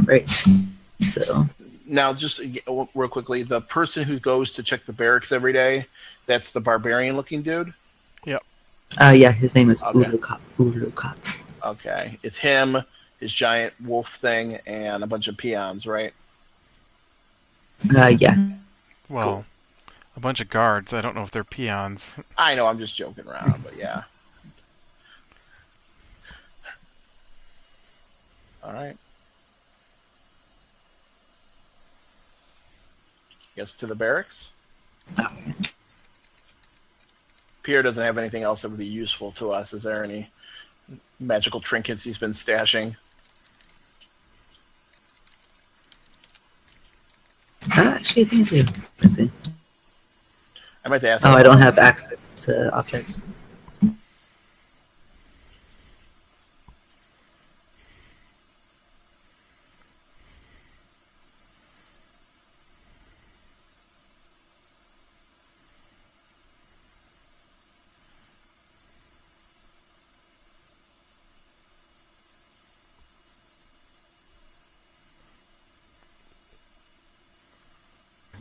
Right. So Now, just real quickly, the person who goes to check the barracks every day, that's the barbarian-looking dude? Yep. yeah, his name is Okay. Ulukat. Okay. It's him, his giant wolf thing, and a bunch of peons, right? Yeah. Well, Cool. a bunch of guards. I don't know if they're peons. I know, I'm just joking around, but yeah. All right. Guess to the barracks. Pierre doesn't have anything else that would be useful to us. Is there any magical trinkets he's been stashing? Actually, I think I do. Let's see. I meant to ask. Oh, I don't have access to objects.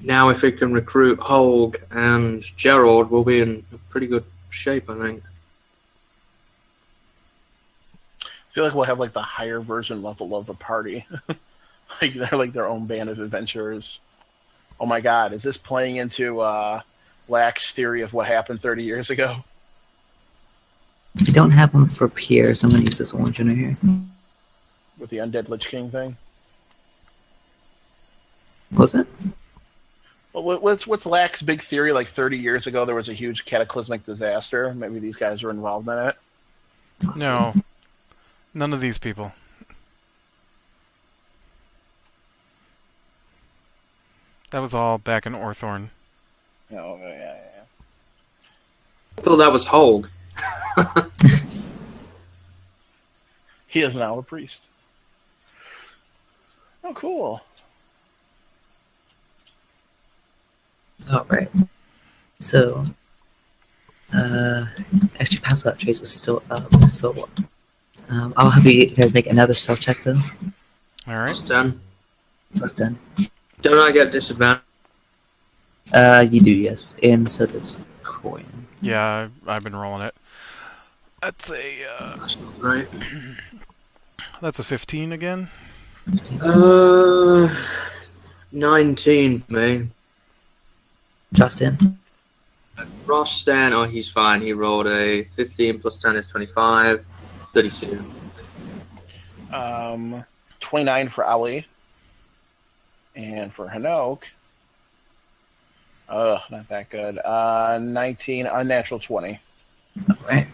Now, if we can recruit Holg and Gerald, we'll be in pretty good shape, I think. I feel like we'll have like the higher version level of the party. Like they're like their own band of adventurers. Oh my god, is this playing into Lack's theory of what happened 30 years ago? I don't have one for Pierre, so I'm going to use this orange one here. With the Undead Lich King thing? What was that? Well, what's Lack's big theory? Like 30 years ago, there was a huge cataclysmic disaster. Maybe these guys were involved in it. Possibly. No. None of these people. That was all back in Orthorn. Oh, yeah. I thought that was Holg. He is now a priest. Oh, cool. All right. So, actually, Pass Without Trace is still up, so I'll have you guys make another stealth check, though. All right. It's done. That's done. Don't I get disadvantage? You do, yes, and so does Coin. Yeah, I've been rolling it. That's a That's not right. that's a 15 again. 19 for me. Justin. Rostan, oh, he's fine. He rolled a 15 plus 10 is 25. 32. 29 for Ali. And for Hanok, not that good. 19, unnatural 20. All right.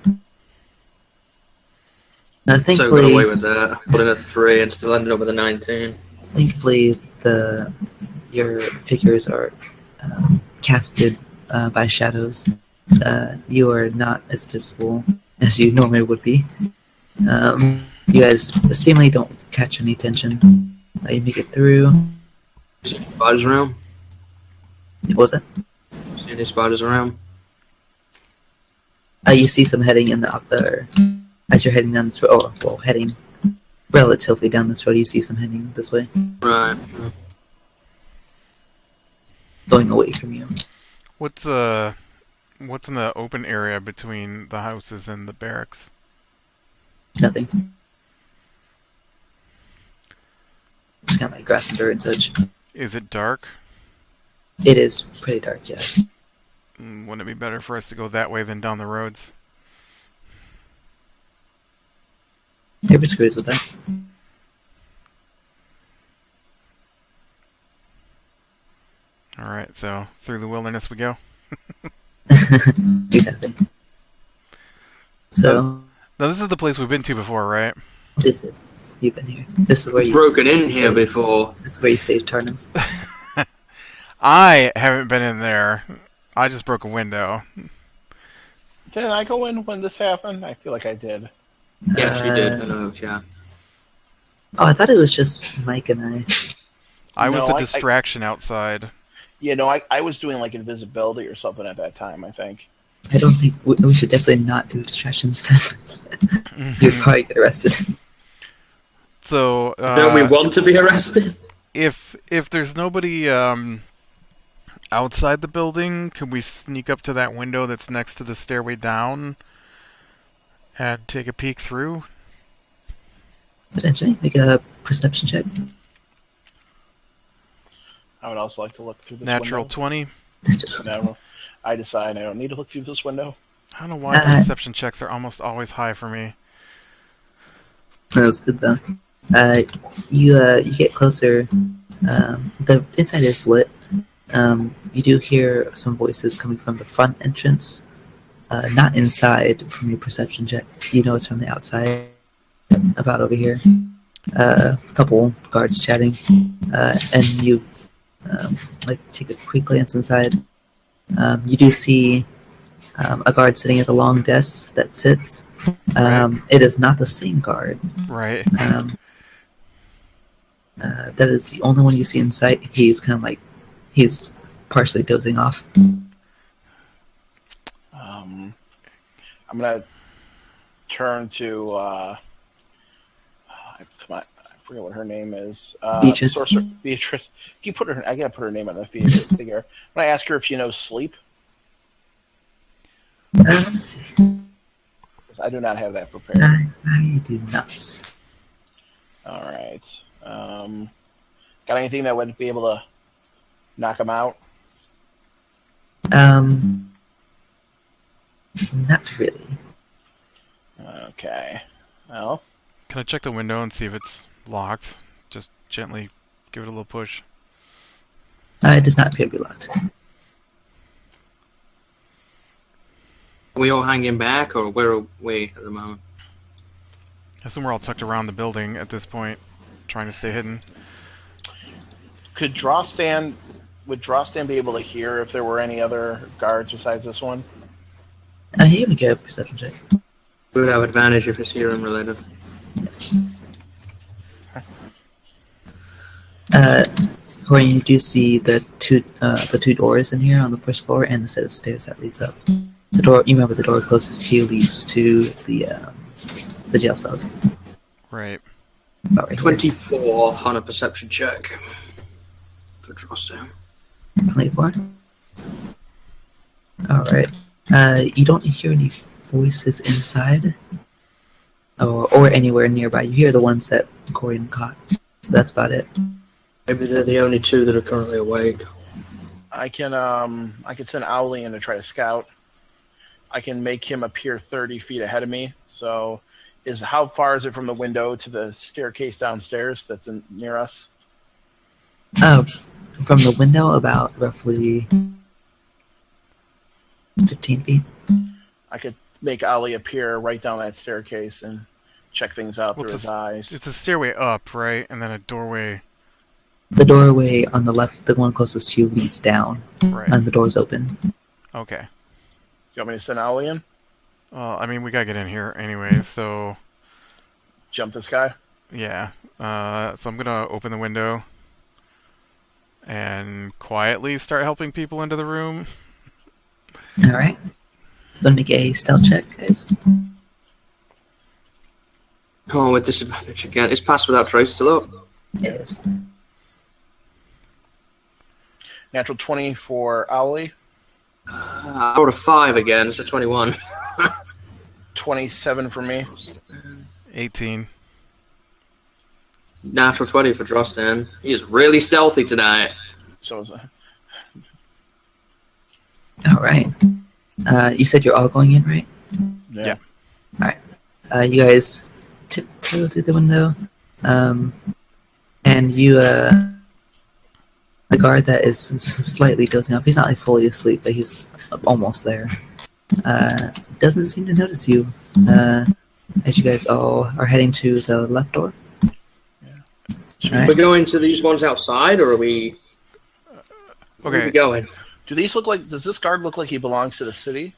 So Thankfully, got away with that. Put in a 3 and still ended up with a 19. Thankfully, your figures are casted by shadows. You are not as visible as you normally would be. You guys seemingly don't catch any attention. You make it through. See any spiders around? What was it? See any spiders around? You see some heading in the upper. As you're heading down this road, heading relatively down this road, you see some heading this way, Right. going away from you. What's in the open area between the houses and the barracks? Nothing. It's kind of like grass and dirt and such. Is it dark? It is pretty dark, yeah. Wouldn't it be better for us to go that way than down the roads? Everybody screws with that. Alright, so through the wilderness we go. Exactly. So, Now this is the place we've been to before, right? this is you've been here. This is where you Broken in here before. This is where you saved Tarnum. I haven't been in there. I just broke a window. Didn't I go in when this happened? I feel like I did. Yes, you did. Hello, yeah. Oh, I thought it was just Mike and I. I was No, the I- distraction outside. Yeah, no, I was doing like invisibility or something at that time, I think. I don't think we should definitely not do distraction this time. You'd probably get arrested. So Don't we want to be arrested? if there's nobody outside the building, can we sneak up to that window that's next to the stairway down and take a peek through? Potentially. Make a perception check. I would also like to look through this Natural window. 20. No, I decide I don't need to look through this window. I don't know why perception checks are almost always high for me. That's good though. You get closer. The inside is lit. You do hear some voices coming from the front entrance. Not inside from your perception check. You know it's from the outside. About over here. A couple guards chatting. And you take a quick glance inside. You do see a guard sitting at the long desk that sits. It is not the same guard. Right. That is the only one you see in sight. He's kind of like, he's partially dozing off. I'm gonna turn to come on, I forget what her name is. Beatrice. Sorcerer Beatrice. Can you put her? I gotta put her name on the figure. I'm gonna ask her if she knows sleep. Let me see. 'Cause I do not have that prepared. I do not. All right. Got anything that would be able to knock him out? Not really. Okay. Well, Can I check the window and see if it's locked? Just gently give it a little push. It does not appear to be locked. Are we all hanging back, or where are we at the moment? I assume we're all tucked around the building at this point, trying to stay hidden. would Drawstan be able to hear if there were any other guards besides this one? You can make a perception check. We would have advantage if it's hearing related. Yes. Corey, you do see the two doors in here on the first floor and the set of stairs that leads up. The door, you remember the door closest to you leads to the jail cells. Right. About right 24 on a perception check for Drawstan. 24. All right. You don't hear any voices inside, or anywhere nearby. You hear the ones that Corian caught. That's about it. Maybe they're the only two that are currently awake. I can send Owly in to try to scout. I can make him appear 30 feet ahead of me. So, how far is it from the window to the staircase downstairs that's near us? From the window, about roughly 15 feet. I could make Ollie appear right down that staircase and check things out through his eyes. It's a stairway up, right? And then a doorway. The doorway on the left, the one closest to you, leads down, Right. and the door's open. Okay. You want me to send Ollie in? Well, I mean, we gotta get in here anyways, so... Jump this guy? Yeah. So I'm gonna open the window and quietly start helping people into the room. All right. Gonna make a stealth check, guys. Oh, with disadvantage again. It's passed without trace still up. It is. Natural 20 for Owly. I rolled a 5 again, so 21. 27 for me. 18. Natural 20 for Drawstan. He is really stealthy tonight. So is a... All right. You said you're all going in, right? Yeah. All right. You guys tiptoe through the window, and you, the guard that is slightly dozing off. He's not like fully asleep, but he's almost there. Doesn't seem to notice you. As you guys all are heading to the left door. Yeah. All right. We're going to these ones outside, or are we... Where are we going? Do these look like... Does this guard look like he belongs to the city?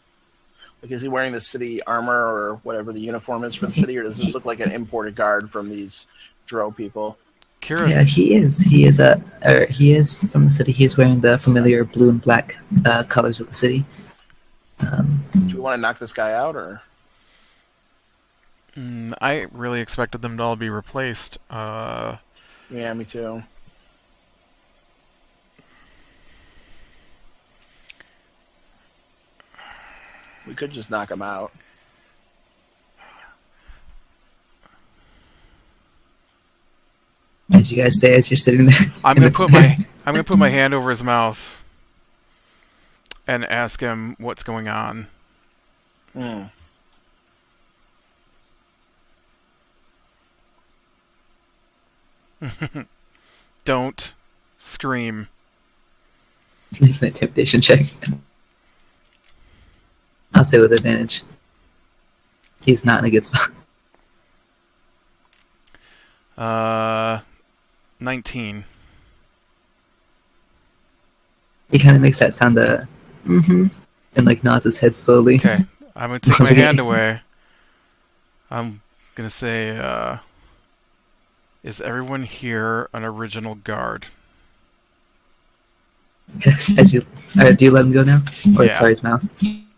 Like, is he wearing the city armor or whatever the uniform is for the city, or does this look like an imported guard from these Dro people? Kira, Yeah, he is. He is from the city. He is wearing the familiar blue and black colors of the city. Do we want to knock this guy out, or... I really expected them to all be replaced. Yeah, me too. We could just knock him out. As you guys say as you're sitting there. I'm gonna put my hand over his mouth and ask him what's going on. Hmm. Don't scream. Make an intimidation check. I'll say with advantage. He's not in a good spot. 19. He kind of makes that sound and like nods his head slowly. Okay, I'm gonna take my hand away. I'm gonna say, is everyone here an original guard? As you, do you let him go now? Or Yeah. sorry, his mouth.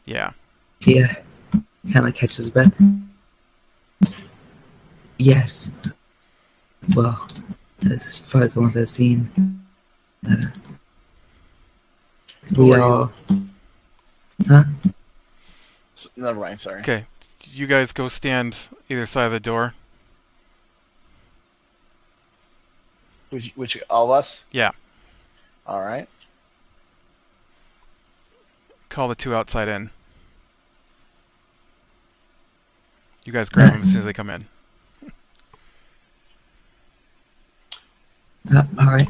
Yeah. He kind of catches his breath. Yes. Well, as far as the ones I've seen, we all. Huh? Never mind. Sorry. Okay, you guys go stand either side of the door. Which all of us? Yeah. All right. Call the two outside in. You guys grab them as soon as they come in. All right.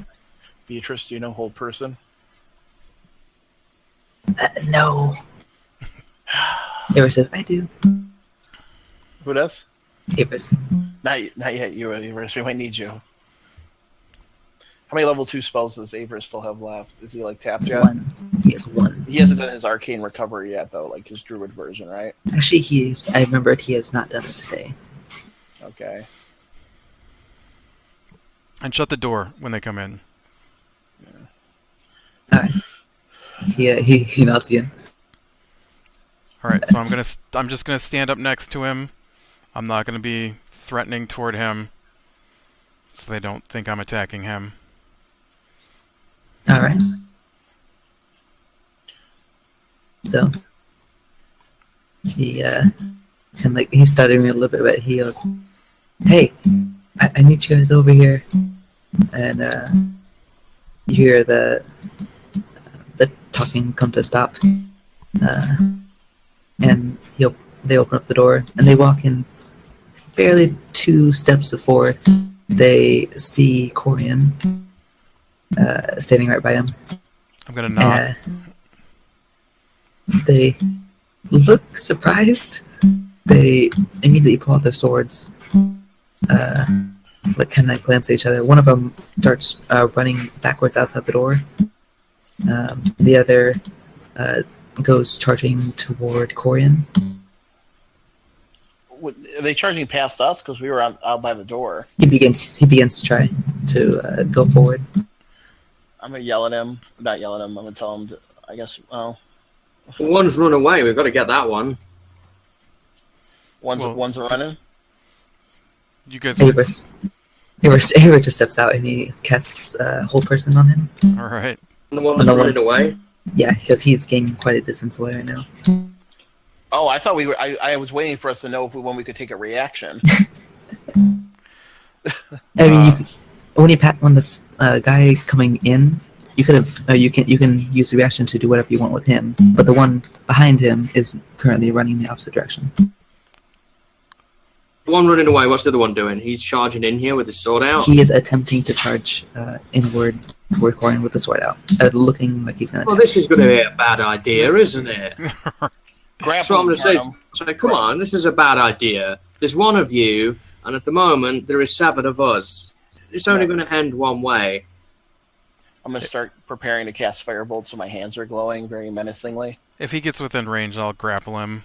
Beatrice, do you know hold person? No. Ava says, I do. Who does? Ava says, Not yet. You, Everest. We might need you. How many level 2 spells does Everest still have left? Is he like tapped yet? 1. He has 1. He hasn't done his arcane recovery yet, though, like his druid version, right? Actually, I remembered he has not done it today. Okay. And shut the door when they come in. Alright. He nods again. All right, so I'm just gonna stand up next to him. I'm not gonna be threatening toward him, so they don't think I'm attacking him. Alright. So he he's stuttering a little bit, but he goes, "Hey, I need you guys over here." And you hear the talking come to a stop. And they open up the door and they walk in. Barely 2 steps before they see Corian standing right by him. I'm gonna nod. They look surprised. They immediately pull out their swords. Kind of glance at each other. One of them starts running backwards outside the door. The other goes charging toward Corian. Are they charging past us? Because we were out by the door. He begins to try to go forward. I'm going to yell at him. Not yell at him. I'm going to tell him, I guess, One's run away. We've got to get that one. One's running? You guys. Avery just steps out and he casts hold person on him. All right. And the one that's running away? Yeah, because he's gaining quite a distance away right now. Oh, I thought we were. I was waiting for us to know when we could take a reaction. I mean, when the guy coming in, you could have you can use the reaction to do whatever you want with him. But the one behind him is currently running the opposite direction. The one running away, what's the other one doing? He's charging in here with his sword out? He is attempting to charge inward toward Corian with the sword out, looking like he's going to. Well, this is going to be a bad idea, isn't it? That's what I'm going to say. So, come on, this is a bad idea. There's one of you, and at the moment, there is 7 of us. It's only going to end one way. I'm going to start preparing to cast firebolt so my hands are glowing very menacingly. If he gets within range, I'll grapple him.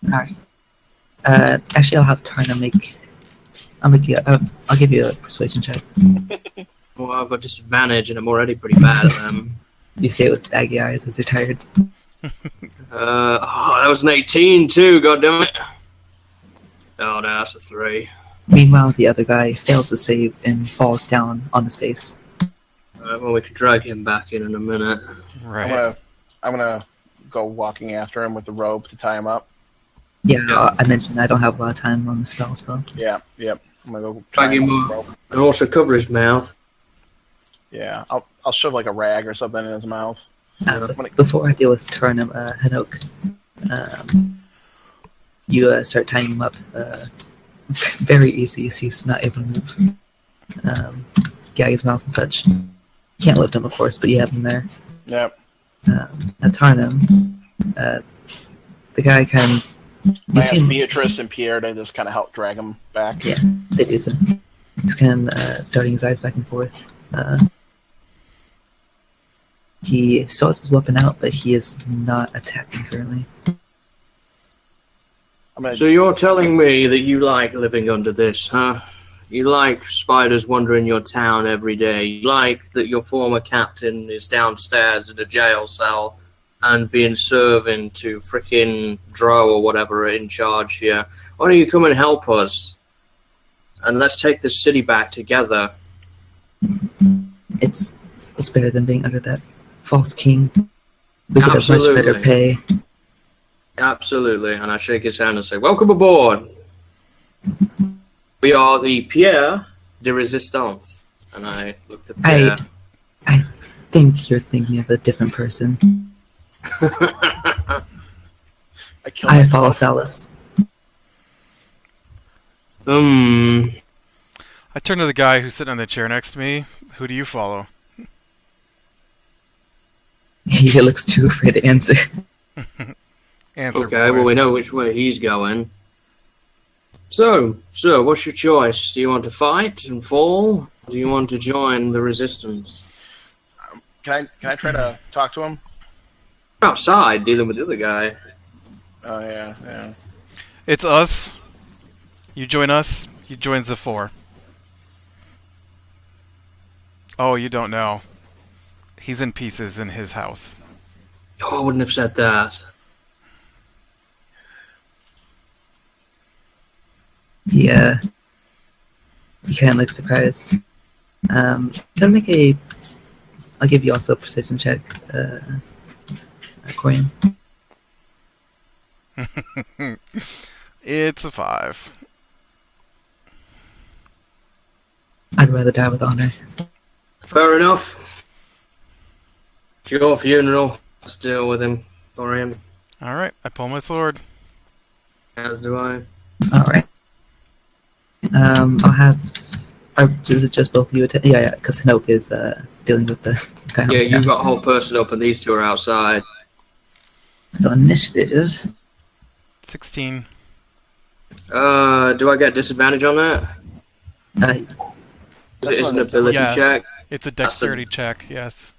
Alright. Actually, I'll have Tarna make. I'll give you a persuasion check. Well, I've got disadvantage, and I'm already pretty bad at them. You say it with baggy eyes as you're tired. That was an 18 too, goddammit. Oh, no, that's a 3. Meanwhile, the other guy fails to save and falls down on his face. Well, we can drag him back in a minute. Right. I'm gonna go walking after him with the rope to tie him up. Yeah, I mentioned I don't have a lot of time on the spell, so... Yeah, yep. I'm gonna go Drag him with the up. rope. And also cover his mouth. Yeah, I'll shove like a rag or something in his mouth. Before I deal with Tarnum, Hanok, you start tying him up very easy, so he's not able to move. Gag his mouth and such. Can't lift him, of course, but you have him there. Yep. Now Tarnum, the guy kind of... I asked Beatrice and Pierre to just kind of help drag him back. Yeah, they do so. He's kind of darting his eyes back and forth. He still has his weapon out, but he is not attacking currently. So you're telling me that you like living under this, huh? You like spiders wandering your town every day. You like that your former captain is downstairs in a jail cell and being serving to frickin' Dro or whatever in charge here. Why don't you come and help us? And let's take this city back together. It's better than being under that false king. We could have much better pay. Absolutely. And I shake his hand and say, welcome aboard. We are the Pierre de Resistance. And I look to Pierre. I think you're thinking of a different person. I follow Salus. I turn to the guy who's sitting in the chair next to me. Who do you follow? He looks too afraid to answer. Okay, well, we know which way he's going. So, sir, what's your choice? Do you want to fight and fall? Or do you want to join the resistance? Can I try to talk to him? Outside, dealing with the other guy. Oh, yeah. It's us. You join us. He joins the 4. Oh, you don't know. He's in pieces in his house. Oh, I wouldn't have said that. Yeah. He kind of looks surprised. Can I make I'll give you also a precision check, Corian. It's a 5. I'd rather die with honor. Fair enough. It's your funeral. Let's deal with him. Corian. Alright, I pull my sword. As do I. Alright. I'll have... is it just both of you? Yeah, because Hanok is dealing with the guy. Yeah, you've got a whole person up and these two are outside. So initiative. 16. Do I get disadvantage on that? It's an ability check. It's a dexterity check, yes.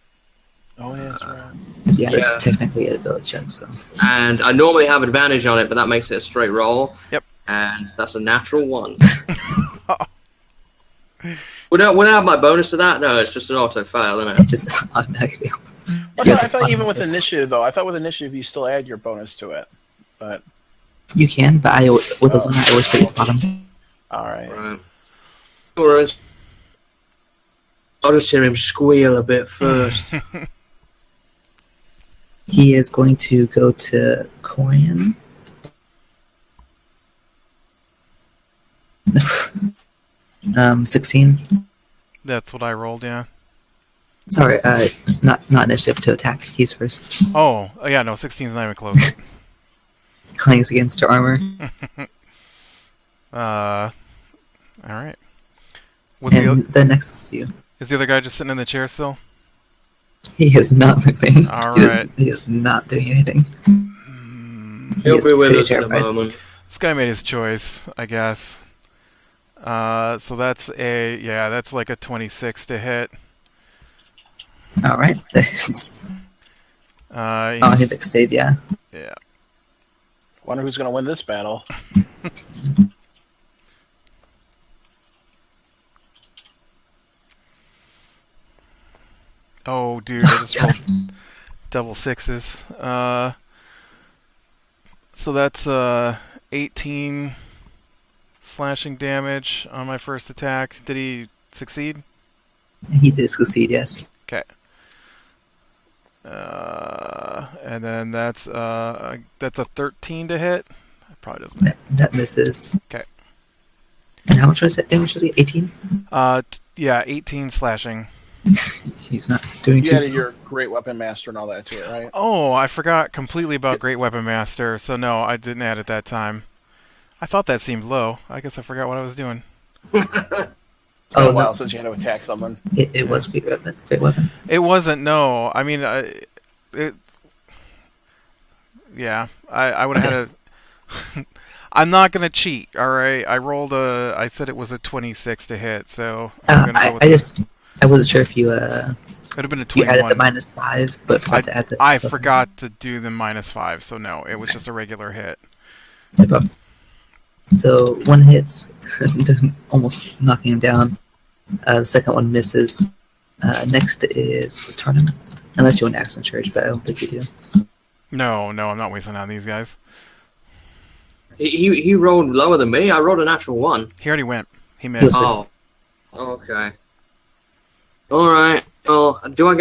Oh, yeah, that's right. Yeah, it's technically an ability check, so... And I normally have advantage on it, but that makes it a straight roll. Yep. And that's a natural 1. Would I have my bonus to that? No, it's just an auto fail, isn't it? It just automatically... I thought even with initiative, though, you still add your bonus to it. But you can, but with a 1, I always put it at the bottom. Alright. Alright. I'll just hear him squeal a bit first. He is going to go to Corian. 16. That's what I rolled, yeah. Sorry, it's not initiative to attack. He's first. Oh, yeah, no, 16's not even close. Clangs against your armor. Alright. The next is you. Is the other guy just sitting in the chair still? He is not moving. Alright. He is not doing anything. He'll be with us in a moment. This guy made his choice, I guess. So that's that's like a 26 to hit. Alright. I think they save, yeah. Yeah. Wonder who's going to win this battle. Oh, dude, I just rolled double 6s. So that's 18 slashing damage on my first attack. Did he succeed? He did succeed, yes. Okay. And then that's a 13 to hit. That probably doesn't. That misses. Okay. And how much was that damage? Was it 18? Yeah, 18 slashing. He's not doing You too added your Great Weapon Master and all that to it, right? Oh, I forgot completely about Great Weapon Master. So no, I didn't add it that time. I thought that seemed low. I guess I forgot what I was doing. It's been a while since you had to attack someone. It was Great Weapon. Great Weapon. It wasn't. No, I mean, yeah, I would have had a. I'm not gonna cheat. All right, I rolled a. I said it was a 26 to hit, so I'm gonna go with I wasn't sure if you It would have been a you 21. added the -5, but forgot to add the. I forgot to do the -5, so no, it was just a regular hit. No problem. So one hits, almost knocking him down. The second one misses. Next is Tarnum. Unless you want accent charge, but I don't think you do. No, I'm not wasting on these guys. He rolled lower than me. I rolled a natural 1. He already went. He missed. Oh, okay. All right. Well, do I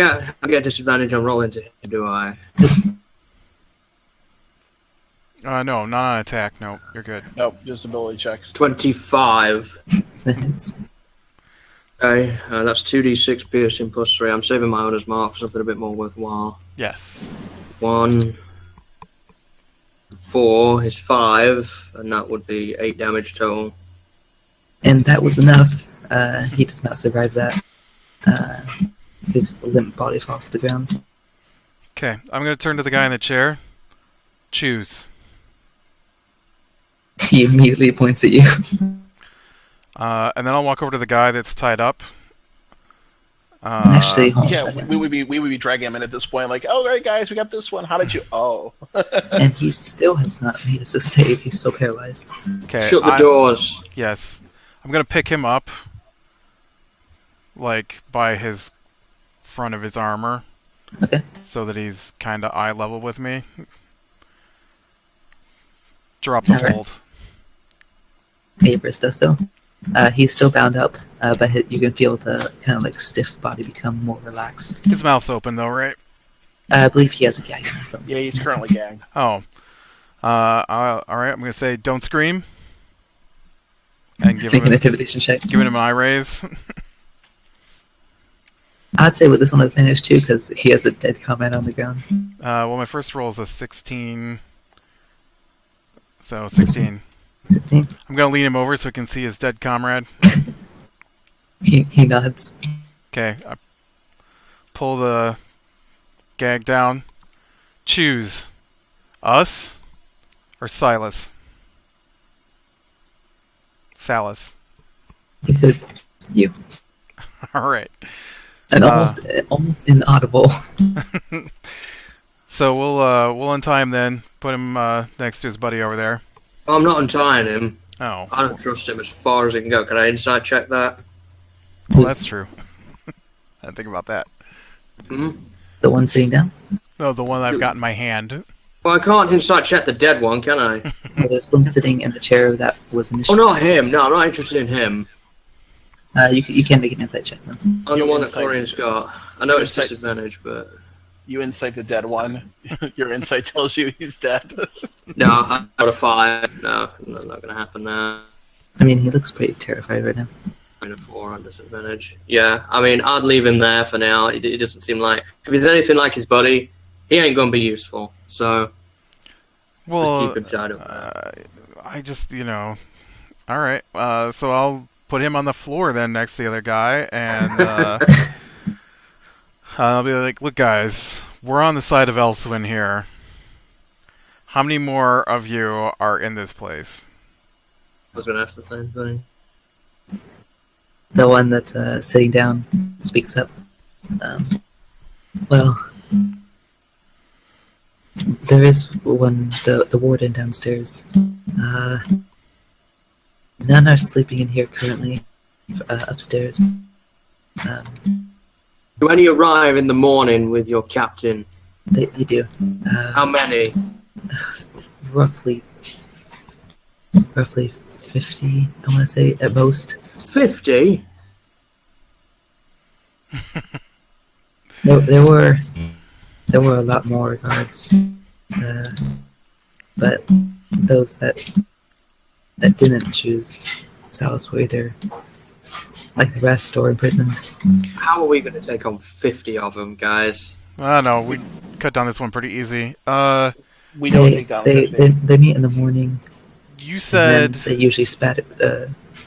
get disadvantage on rolling to hit? Do I? No, not on attack. No, you're good. Nope, just ability checks. 25. Hits. Okay, that's 2d6 piercing plus 3. I'm saving my owner's mark for something a bit more worthwhile. Yes. 1, 4 is 5, and that would be 8 damage total. And that was enough. He does not survive that. His limp body falls to the ground. Okay, I'm gonna turn to the guy in the chair. Choose. He immediately points at you. And then I'll walk over to the guy that's tied up. Actually, hold on a Yeah, second. we would be dragging him in at this point, like, oh, right, guys, we got this one. How did you? Oh. And he still has not made us a save. He's still paralyzed. Okay. Shut the doors. Yes. I'm gonna pick him up, like by his front of his armor, Okay. so that he's kind of eye level with me. Drop the Alright. hold. Abris does so. He's still bound up, but you can feel the kind of like stiff body become more relaxed. His mouth's open though, right? I believe he has a gag on him. Yeah, he's currently gagged. Oh. All right. I'm gonna say, don't scream. And give Make an him intimidation check. giving him an eye raise. I'd say with this one advantage too, because he has a dead comrade on the ground. Well, my first roll is a 16. So 16. 16. I'm gonna lean him over so he can see his dead comrade. He nods. Okay. I pull the gag down. Choose us or Silas. Salas. He says, "You," All right. and almost inaudible. So we'll untie him then. Put him next to his buddy over there. I'm not untying him. Oh, I don't trust him as far as he can go. Can I insight check that? well, that's true. I didn't think about that. Hmm? The one sitting down. No, the one I've got in my hand. Well, I can't insight check the dead one, can I? There's one sitting in the chair that was Oh, initially. not him. No, I'm not interested in him. You can make an insight check though. I'm You the one that insight- Corian's got. I know it's insight- disadvantage, but... You insight the dead one. Your insight tells you he's dead. No, I got a 5. No, not going to happen now. I mean, he looks pretty terrified right now. A 4 on disadvantage. Yeah, I mean, I'd leave him there for now. It doesn't seem like... If he's anything like his buddy, he ain't going to be useful. So, Well, just keep him tied up. I just, all right. So I'll put him on the floor then next to the other guy, and I'll be like, look, guys, we're on the side of Elswin here. How many more of you are in this place? I was going to ask the same thing. The one that's sitting down speaks up. Well, there is one, the warden downstairs. None are sleeping in here currently, upstairs. Do any arrive in the morning with your captain? They do. How many? Roughly 50, I want to say, at most. 50? There were a lot more guards, but those that didn't choose Salus were either like the rest or imprisoned. How are we going to take on 50 of them, guys? I don't know. We cut down this one pretty easy. We don't take down 50. They meet in the morning. You said they usually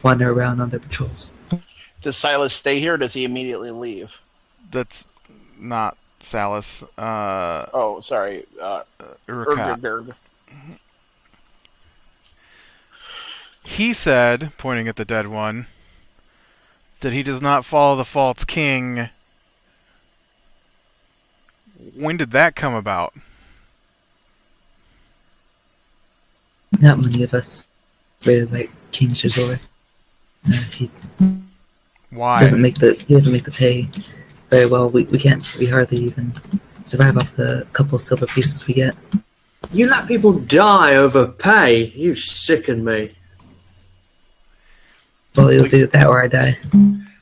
wander around on their patrols. Does Silas stay here, or does he immediately leave? that's not Salus. Oh, sorry. Urquhart. He said, pointing at the dead one, that he does not follow the false king. When did that come about? Not many of us really like King Shazor. He Why? doesn't make the pay very well. We hardly even survive off the couple silver pieces we get. You let people die over pay? You sicken me. Well, it was either that or I die.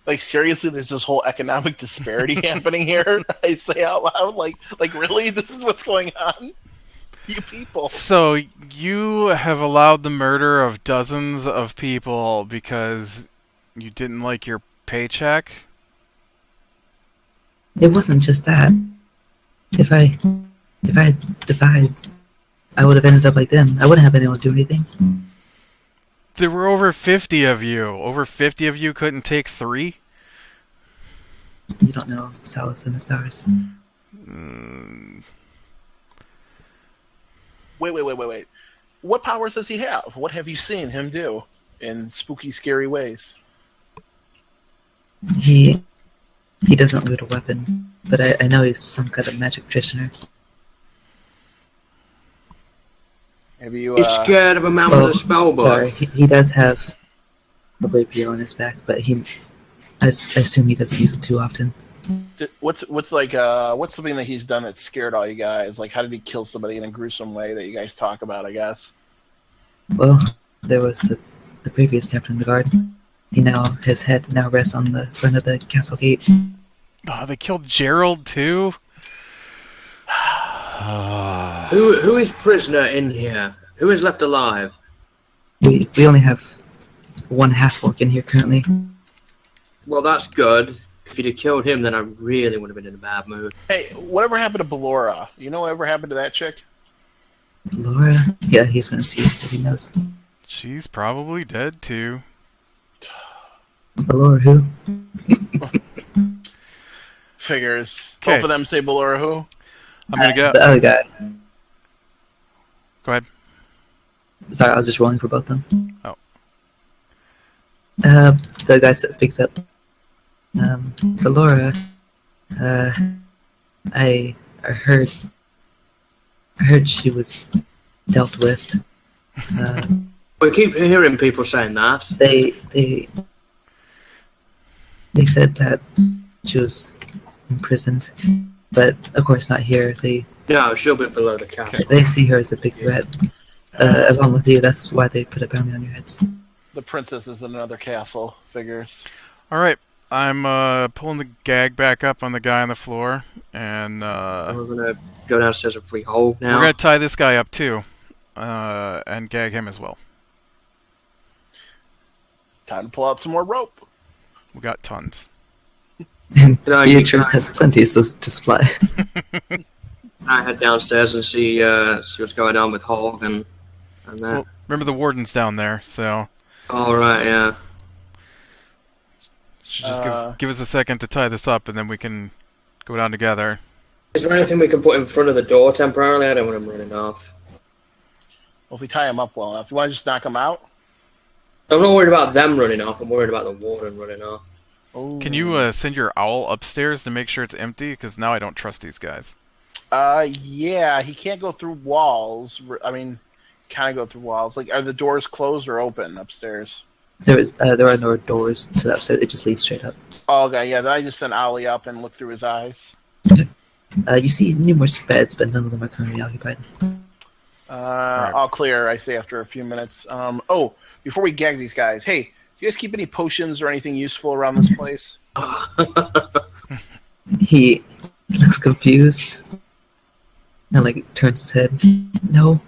Like, seriously, there's this whole economic disparity happening here? I say out loud, like really? This is what's going on? You people. So, you have allowed the murder of dozens of people because you didn't like your paycheck? It wasn't just that. If I defied, I would have ended up like them. I wouldn't have been able to do anything. There were over 50 of you. Over 50 of you couldn't take 3? You don't know Salus and his powers. Wait. What powers does he have? What have you seen him do in spooky, scary ways? He doesn't wield a weapon, but I know he's some kind of magic practitioner. Have you? You're scared of a man with a spell book? Sorry, he does have a rapier on his back, but I assume he doesn't use it too often. What's something that he's done that scared all you guys? Like, how did he kill somebody in a gruesome way that you guys talk about? I guess. Well, there was the previous captain of the guard. His head now rests on the front of the castle gate. Oh, they killed Gerald too? Who is prisoner in here? Who is left alive? We only have one half-orc in here currently. Well, that's good. If you'd have killed him, then I really would have been in a bad mood. Hey, whatever happened to Ballora? You know whatever happened to that chick? Laura? Yeah, he's gonna see if he knows. She's probably dead too. Laura who? Figures. Okay. Both of them say Ballora who? I'm gonna go. The other guy. Go ahead. Sorry, I was just rolling for both of them. Oh. The guy that speaks up. For Laura, I heard she was dealt with. We keep hearing people saying that. They said that she was imprisoned, but of course not here. No, she'll be below the castle. They see her as a big threat, along with you. That's why they put a bounty on your heads. The princess is in another castle. Figures. All right. I'm pulling the gag back up on the guy on the floor, and We're gonna go downstairs and free hold now. we're gonna tie this guy up too, and gag him as well. Time to pull out some more rope. We got tons. Beatrice has plenty to supply. I head downstairs and see what's going on with Hog and that. Well, remember the warden's down there, so All right, yeah. should just give us a second to tie this up, and then we can go down together. Is there anything we can put in front of the door temporarily? I don't want him running off. Well, if we tie him up well enough, you want to just knock him out? I'm not worried about them running off. I'm worried about the warden running off. Ooh. Can you send your owl upstairs to make sure it's empty? Because now I don't trust these guys. Yeah, he can't go through walls. I mean, kind of go through walls. Like, are the doors closed or open upstairs? There are no doors to the upstairs. It just leads straight up. Oh, okay, yeah. Then I just sent Ollie up and looked through his eyes. You see numerous beds, but none of them are currently occupied. Right. All clear, I say after a few minutes. Before we gag these guys, hey, do you guys keep any potions or anything useful around this place? He looks confused and like turns his head. No.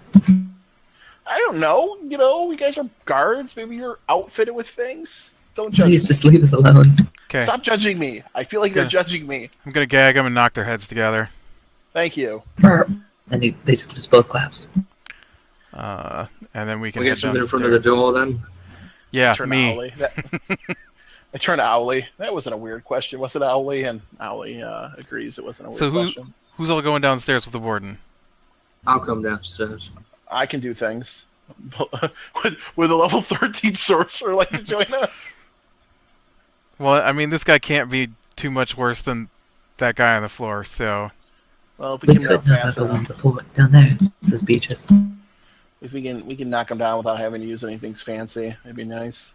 I don't know. You know, you guys are guards. Maybe you're outfitted with things. Don't judge Please me. just leave us alone. Okay. Stop judging me. I feel like you're judging me. I'm gonna gag them and knock their heads together. Thank you. And they just both claps. And then we can We head get something in front of downstairs. the door then. Yeah, Turn me. to Owly. I turn to Owly. That wasn't a weird question, was it, Owly? And Owly agrees it wasn't a weird question. Who's all going downstairs with the warden? I'll come downstairs. I can do things. Would a level 13 sorcerer like to join us? Well, I mean, this guy can't be too much worse than that guy on the floor, so... Well, if We we can could move know fast about the one enough, before down there, says Beatrice. if we can knock him down without having to use anything fancy, it'd be nice.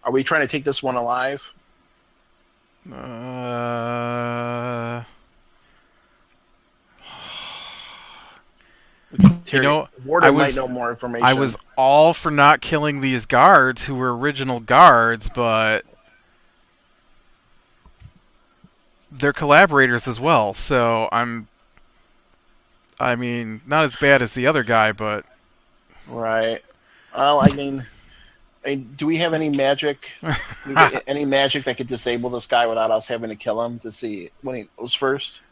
Are we trying to take this one alive? You know, Warden might know more information. I was all for not killing these guards who were original guards, but... they're collaborators as well, so I mean, not as bad as the other guy, but... Right. Well, I mean, do we have any magic? Any magic that could disable this guy without us having to kill him to see when he goes first?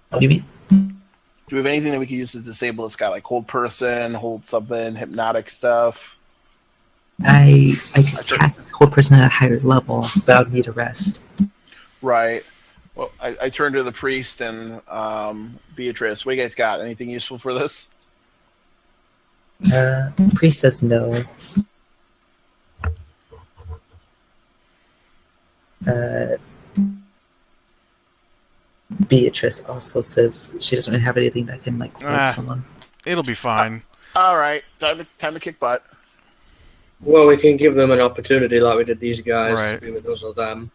What do you mean? Do we have anything that we could use to disable this guy, like hold person, hold something, hypnotic stuff? I could cast hold person at a higher level, but I would need a rest. Right. Well, I turn to the priest and Beatrice. What do you guys got? Anything useful for this? Priest says no. Beatrice also says she doesn't really have anything that can like hold someone. It'll be fine. All right, time to kick butt. Well, we can give them an opportunity like we did these guys Right. to be with us or them.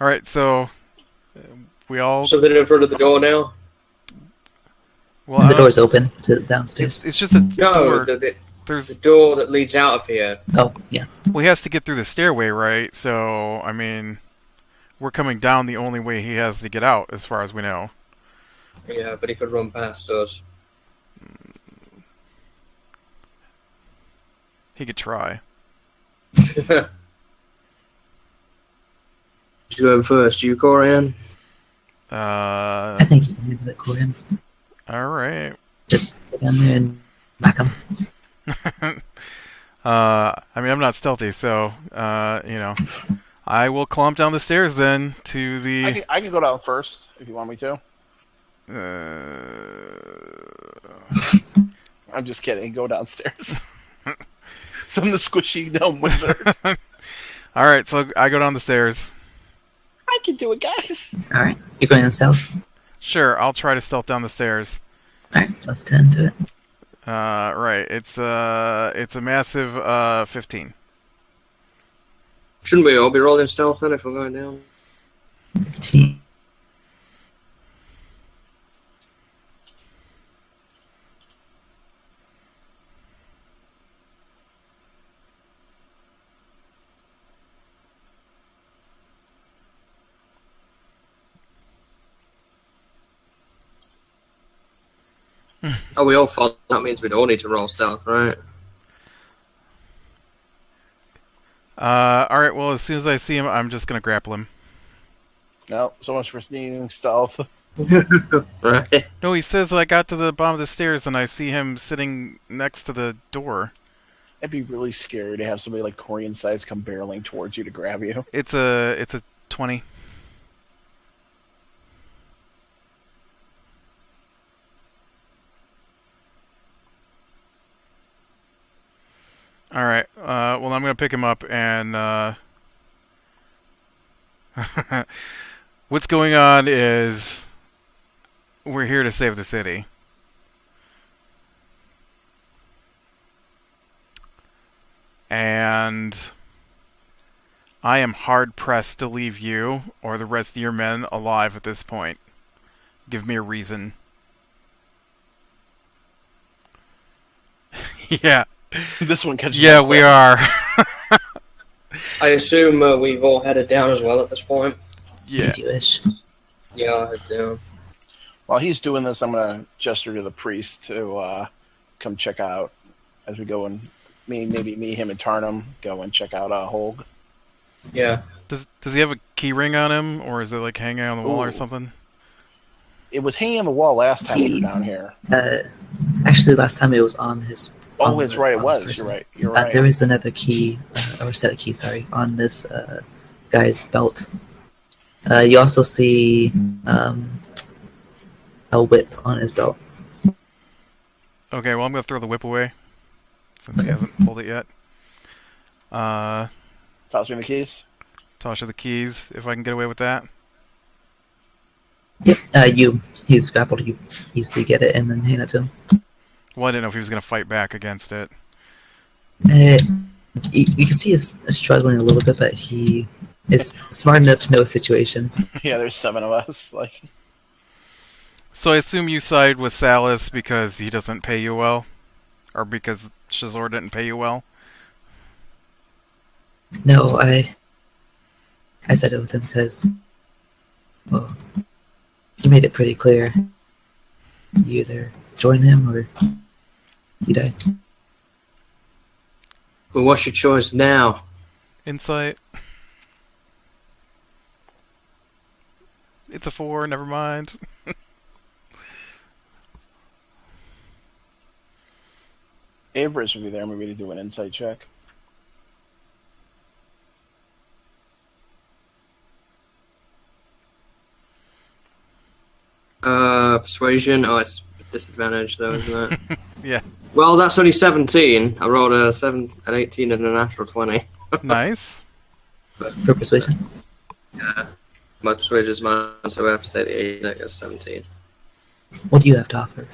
Alright, so... we all... Something in front of the door now? well, The door's open to downstairs. It's just a No, door. the There's... door that leads out of here. Oh, yeah. well, he has to get through the stairway, right? So, I mean... we're coming down the only way he has to get out, as far as we know. Yeah, but he could run past us. He could try. You go in first, you, Corian? I think you can leave it, Corian. Alright. Just get down there and back him. I mean, I'm not stealthy, so, you know... I will clomp down the stairs then to the... I can go down first if you want me to. I'm just kidding. Go downstairs. So I'm the squishy gnome wizard. Alright, so I go down the stairs. I can do it, guys. Alright, you're going on stealth? Sure, I'll try to stealth down the stairs. Alright, plus 10 to it. Right, it's a massive 15. Shouldn't we all be rolling stealth then if we're going down? 15. Oh, we all fall. That means we don't need to roll stealth, right? Alright, well, as soon as I see him, I'm just gonna grapple him. No, so much for sneaking stealth. Right. No, he says I got to the bottom of the stairs and I see him sitting next to the door. It'd be really scary to have somebody like Corian size come barreling towards you to grab you. It's a 20. Alright, well, I'm gonna pick him up and, what's going on is we're here to save the city. And I am hard-pressed to leave you or the rest of your men alive at this point. Give me a reason. Yeah. This one catches. Yeah, we are. I assume we've all headed down as well at this point. Yeah. If you wish. Yeah, I head down. While he's doing this, I'm gonna gesture to the priest to come check out as we go, and maybe me, him, and Tarnum go and check out Holg. Yeah. Does he have a key ring on him, or is it like hanging on the wall or something? It was hanging on the wall last time we were down here. Actually, last time it was on his. Oh, that's right. It was. You're right. You're right. There is another key, or set of keys. Sorry, on this guy's belt. You also see a whip on his belt. Okay, well I'm gonna throw the whip away since he hasn't pulled it yet. Toss me the keys. Toss you the keys if I can get away with that. Yep. He's grappled. You easily get it and then hand it to him. Well, I didn't know if he was gonna fight back against it. You can see he's struggling a little bit, but he is smart enough to know a situation. Yeah, there's 7 of us. Like. So I assume you side with Salus because he doesn't pay you well, or because Shazor didn't pay you well. No, I said it with him because, well, you made it pretty clear. You either join him or you die. Well, what's your choice now? Insight. It's a 4, never mind. Averis will be there maybe to do an insight check. Persuasion. Oh, it's disadvantage though, isn't it? Yeah. Well, that's only 17. I rolled a 7, an 18, and a natural 20. Nice. For persuasion? Yeah. My persuasion is mine, so I have to say the 8, that goes 17. What do you have to offer?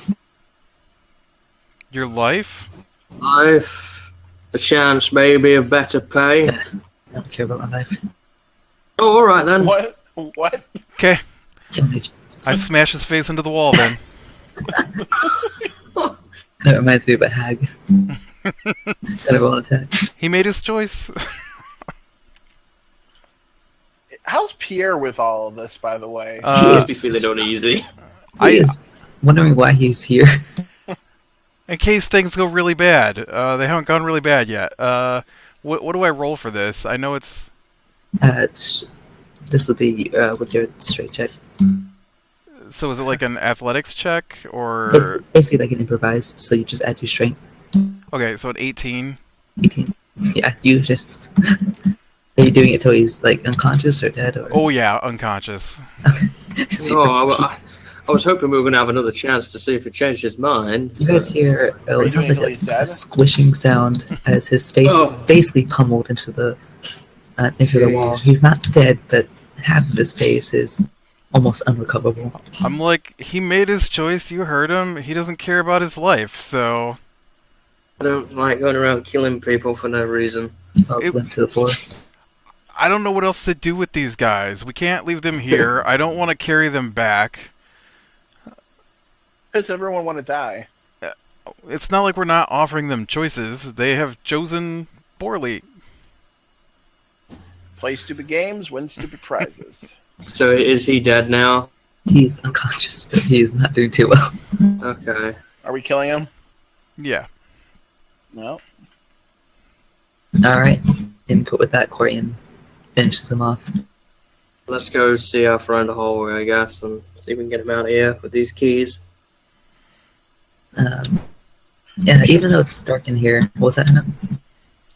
Your life? Life, the chance maybe of better pay. I don't care about my life. Oh, alright then. What? Okay. Kill me. I smash his face into the wall then. That reminds me of a hag. Got a roll an attack. He made his choice. How's Pierre with all of this, by the way? He Must be feeling uneasy. He is wondering why he's here. In case things go really bad. They haven't gone really bad yet. What do I roll for this? I know it's... This will be with your straight check. So is it like an athletics check, or... It's basically like an improvised, so you just add your strength. Okay, so at 18? 18. Yeah, you just... Are you doing it till he's like unconscious or dead? Or... Oh yeah, unconscious. I was hoping we were going to have another chance to see if he changed his mind. You guys hear it sounds like he's a dead? squishing sound as his face is basically pummeled into the wall. He's not dead, but half of his face is almost unrecoverable. I'm like, he made his choice, you heard him, he doesn't care about his life, so... I don't like going around killing people for no reason. He falls limp to the floor. I don't know what else to do with these guys. We can't leave them here. I don't want to carry them back. Does everyone want to die? It's not like we're not offering them choices. They have chosen poorly. Play stupid games, win stupid prizes. So is he dead now? He's unconscious, but he's not doing too well. Okay. Are we killing him? Yeah. No. Alright. And with that, Corian finishes him off. Let's go see our friend Hallway, I guess, and see if we can get him out of here with these keys. Yeah, even though it's dark in here, what was that?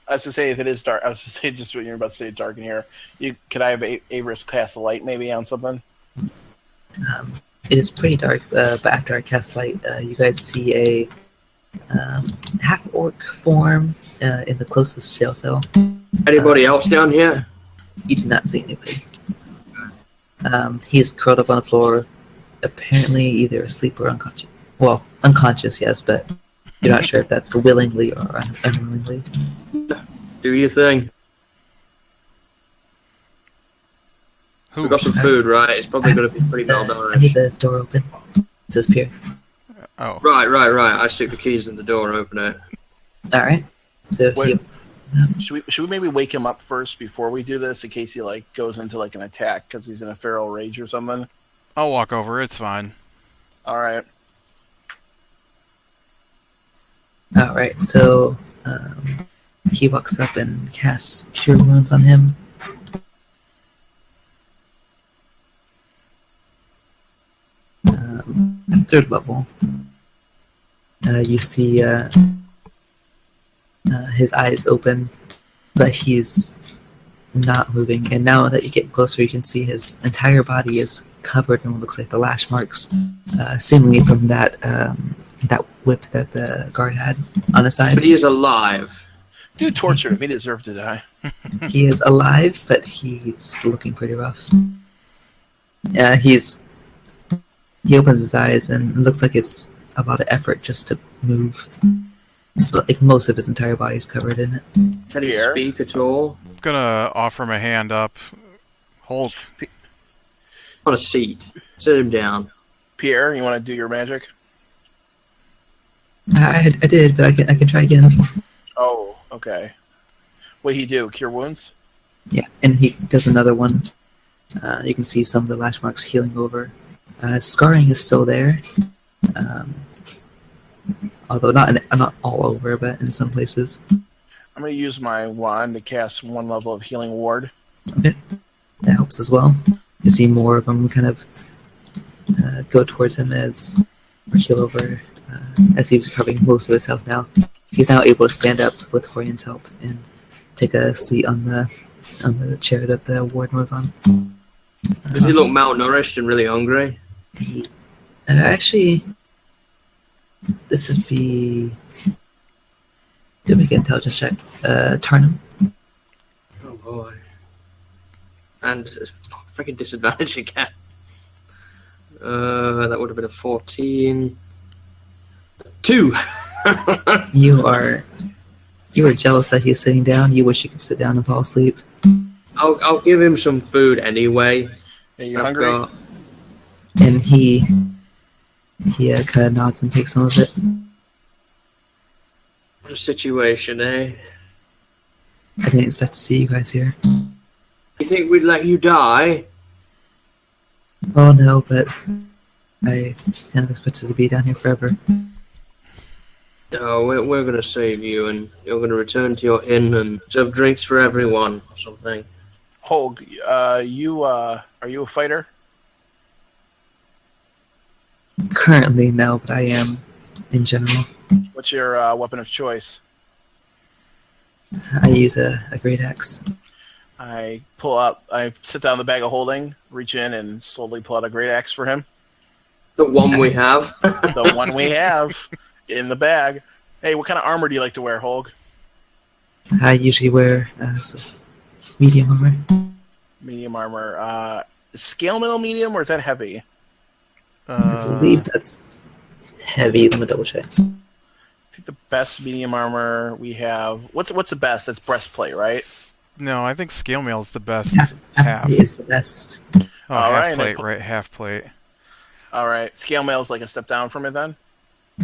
I was to say, if it is dark, I was to say just what you're about to say, dark in here. Could I have Averis cast a light maybe on something? It is pretty dark, but after I cast light, you guys see a half-orc form in the closest jail cell. Anybody else down here? You do not see anybody. He is curled up on the floor, apparently either asleep or unconscious. Well, unconscious, yes, but you're not sure if that's willingly or unwillingly. Do you think? Who? We've got some food, right? It's probably going to be pretty I need malnourished. the door open. It says Pierre. Oh. Right. I stick the keys in the door and open it. All right. So Wait. Should we maybe wake him up first before we do this, in case he like goes into like an attack because he's in a feral rage or something? I'll walk over. It's fine. All right. All right. So he walks up and casts Cure Wounds on him. Third level. You see his eyes open, but he's not moving. And now that you get closer, you can see his entire body is covered in what looks like the lash marks, seemingly from that whip that the guard had on his side. But he is alive. Dude tortured him. He deserved to die. He is alive, but he's looking pretty rough. He opens his eyes, and it looks like it's a lot of effort just to move. It's like most of his entire body is covered in it. Can he speak at all? I'm gonna offer him a hand up. Hulk. On a seat. Sit him down. Pierre, you want to do your magic? I did, but I can try again. Oh, okay. What did he do? Cure wounds? Yeah, and he does another one. You can see some of the lash marks healing over. Scarring is still there, although not all over, but in some places. I'm going to use my wand to cast 1 level of healing ward. Okay, that helps as well. You see more of them kind of go towards him or heal over as he was recovering most of his health now. He's now able to stand up with Horian's help and take a seat on the chair that the warden was on. Does he look malnourished and really hungry? Actually, this would be... Good, make an intelligence check. Tarnum. Oh boy. And freaking disadvantage again. That would have been a 14. 2! You are jealous that he's sitting down. You wish you could sit down and fall asleep. I'll give him some food anyway. Are you hungry? And he kind of nods and takes some of it. What a situation, eh? I didn't expect to see you guys here. You think we'd let you die? Oh no, but I kind of expected to be down here forever. No, we're going to save you, and you're going to return to your inn and serve drinks for everyone or something. Holg, are you a fighter? Currently, no, but I am in general. What's your weapon of choice? I use a great axe. I sit down the bag of holding, reach in, and slowly pull out a great axe for him. The one we have? The one we have in the bag. Hey, what kind of armor do you like to wear, Holg? I usually wear medium armor. Medium armor. Scale mail medium, or is that heavy? I believe that's heavy. Let me double check. I think the best medium armor we have... What's the best? That's breastplate, right? No, I think scale mail is the best. Half is the best. Oh, All half right, plate, right? Half plate. All right. Scale mail is like a step down from it then?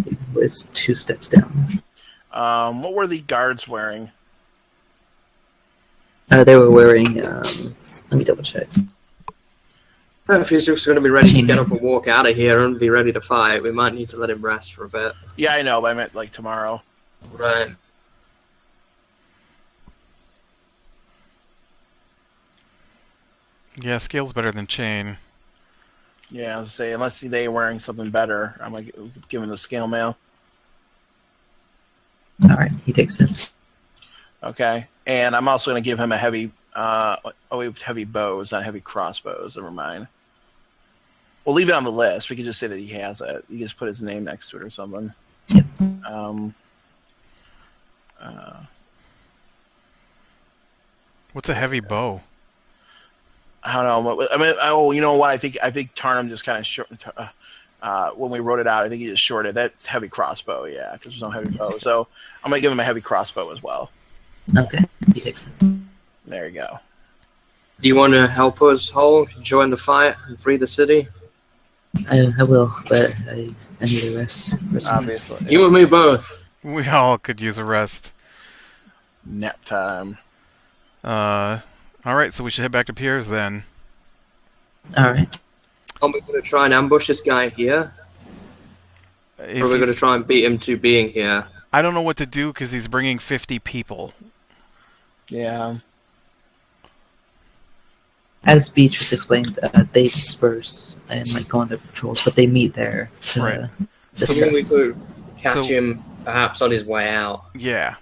It was 2 steps down. What were the guards wearing? They were wearing... let me double check. If he's just going to be ready to get up and walk out of here and be ready to fight, we might need to let him rest for a bit. Yeah, I know, but I meant like tomorrow. Right. Yeah, scale's better than chain. Yeah, I was say unless they're wearing something better, I'm like giving the scale mail. All right, he takes it. Okay, and I'm also going to give him a heavy. We have heavy bows, not heavy crossbows. Never mind. We'll leave it on the list. We can just say that he has it. You just put his name next to it or something. Yep. What's a heavy bow? I don't know. I mean, oh, you know what? I think Tarnum just kind of short. When we wrote it out, I think he just shorted. That's heavy crossbow, yeah, because there's no heavy bow. So I'm gonna give him a heavy crossbow as well. Okay, he takes it. There you go. Do you want to help us, Hulk, join the fight and free the city? I will, but I need a rest. Obviously, You and me both. We all could use a rest. Nap time. Alright, so we should head back to Pierre's then. Alright. Are we going to try and ambush this guy here? Or are we going to try and beat him to being here? I don't know what to do because he's bringing 50 people. Yeah. As Beatrice explained, they disperse and like go on their patrols, but they meet there to discuss. I mean, we could catch him perhaps on his way out. Yeah.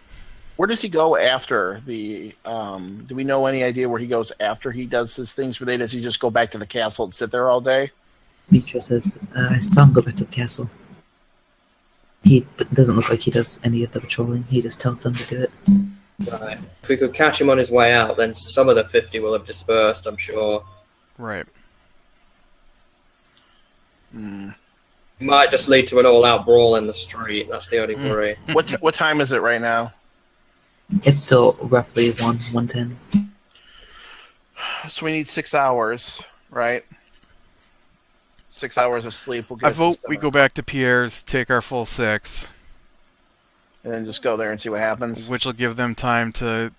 Where does he go after the? Do we know any idea where he goes after he does his things for the day? Does he just go back to the castle and sit there all day? Beatrice says, I saw him go back to the castle. He doesn't look like he does any of the patrolling. He just tells them to do it. Right. If we could catch him on his way out, then some of the 50 will have dispersed, I'm sure. Right. It might just lead to an all-out brawl in the street. That's the only worry. What time is it right now? It's still roughly 1:10. So we need 6 hours, right? 6 hours of sleep. We'll get I vote we go back to Pierre's, take our full 6. And then just go there and see what happens. Which will give them time to...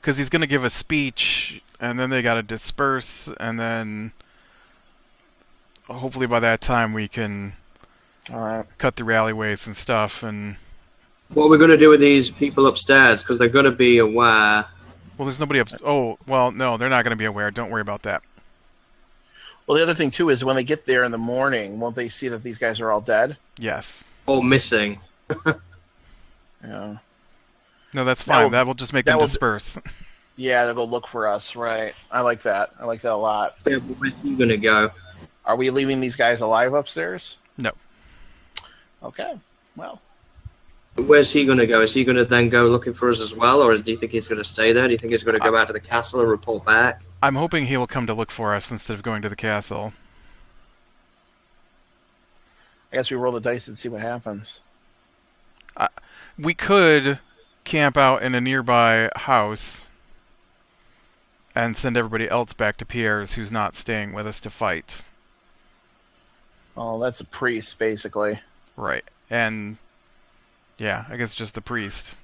Because he's going to give a speech, and then they got to disperse, and then... Hopefully by that time we can cut through alleyways and stuff, and... What are we going to do with these people upstairs? Because they're going to be aware. Well, there's nobody up... Oh, well, no, they're not going to be aware. Don't worry about that. Well, the other thing, too, is when they get there in the morning, won't they see that these guys are all dead? Yes. Or missing. Yeah. No, that's fine. That will just make them disperse. Yeah, they'll go look for us, right. I like that. I like that a lot. Where's he going to go? Are we leaving these guys alive upstairs? No. Okay, well. Where's he going to go? Is he going to then go looking for us as well, or do you think he's going to stay there? Do you think he's going to go back to the castle and report back? I'm hoping he will come to look for us instead of going to the castle. I guess we roll the dice and see what happens. We could camp out in a nearby house and send everybody else back to Pierre's who's not staying with us to fight. Oh, that's a priest, basically. Right. And, yeah, I guess just the priest.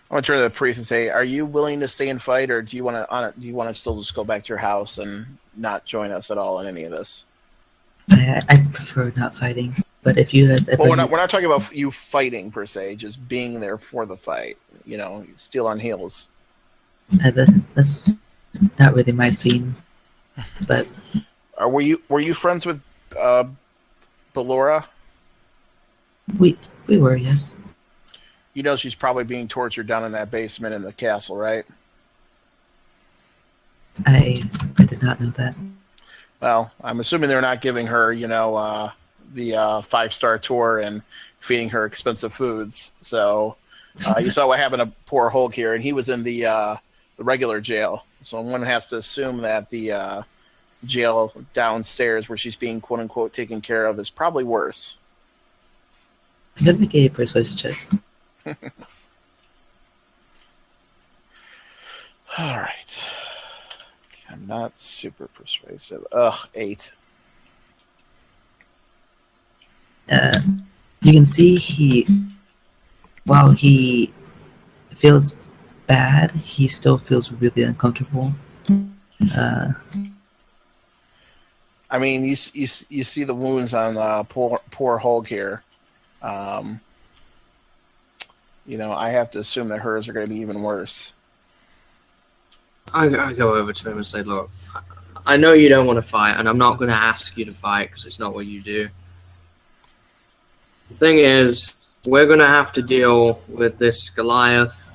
I want to turn to the priest and say, are you willing to stay and fight, or do you want to still just go back to your house and not join us at all in any of this? I prefer not fighting, but if you guys ever... Well, we're not talking about you fighting, per se, just being there for the fight. You know, steel on heels. That's not really my scene, but... Were you friends with Ballora? We were, yes. You know she's probably being tortured down in that basement in the castle, right? I did not know that. Well, I'm assuming they're not giving her, the 5-star tour and feeding her expensive foods. So you saw what happened to poor Hulk here, and he was in the regular jail. So one has to assume that the jail downstairs where she's being quote-unquote taken care of is probably worse. I'm going to make a persuasion check. All right. I'm not super persuasive. Ugh, 8. You can see while he feels bad, he still feels really uncomfortable. I mean, you see the wounds on poor Hulk here. I have to assume that hers are going to be even worse. I go over to him and say, look, I know you don't want to fight, and I'm not going to ask you to fight because it's not what you do. The thing is, we're going to have to deal with this Goliath,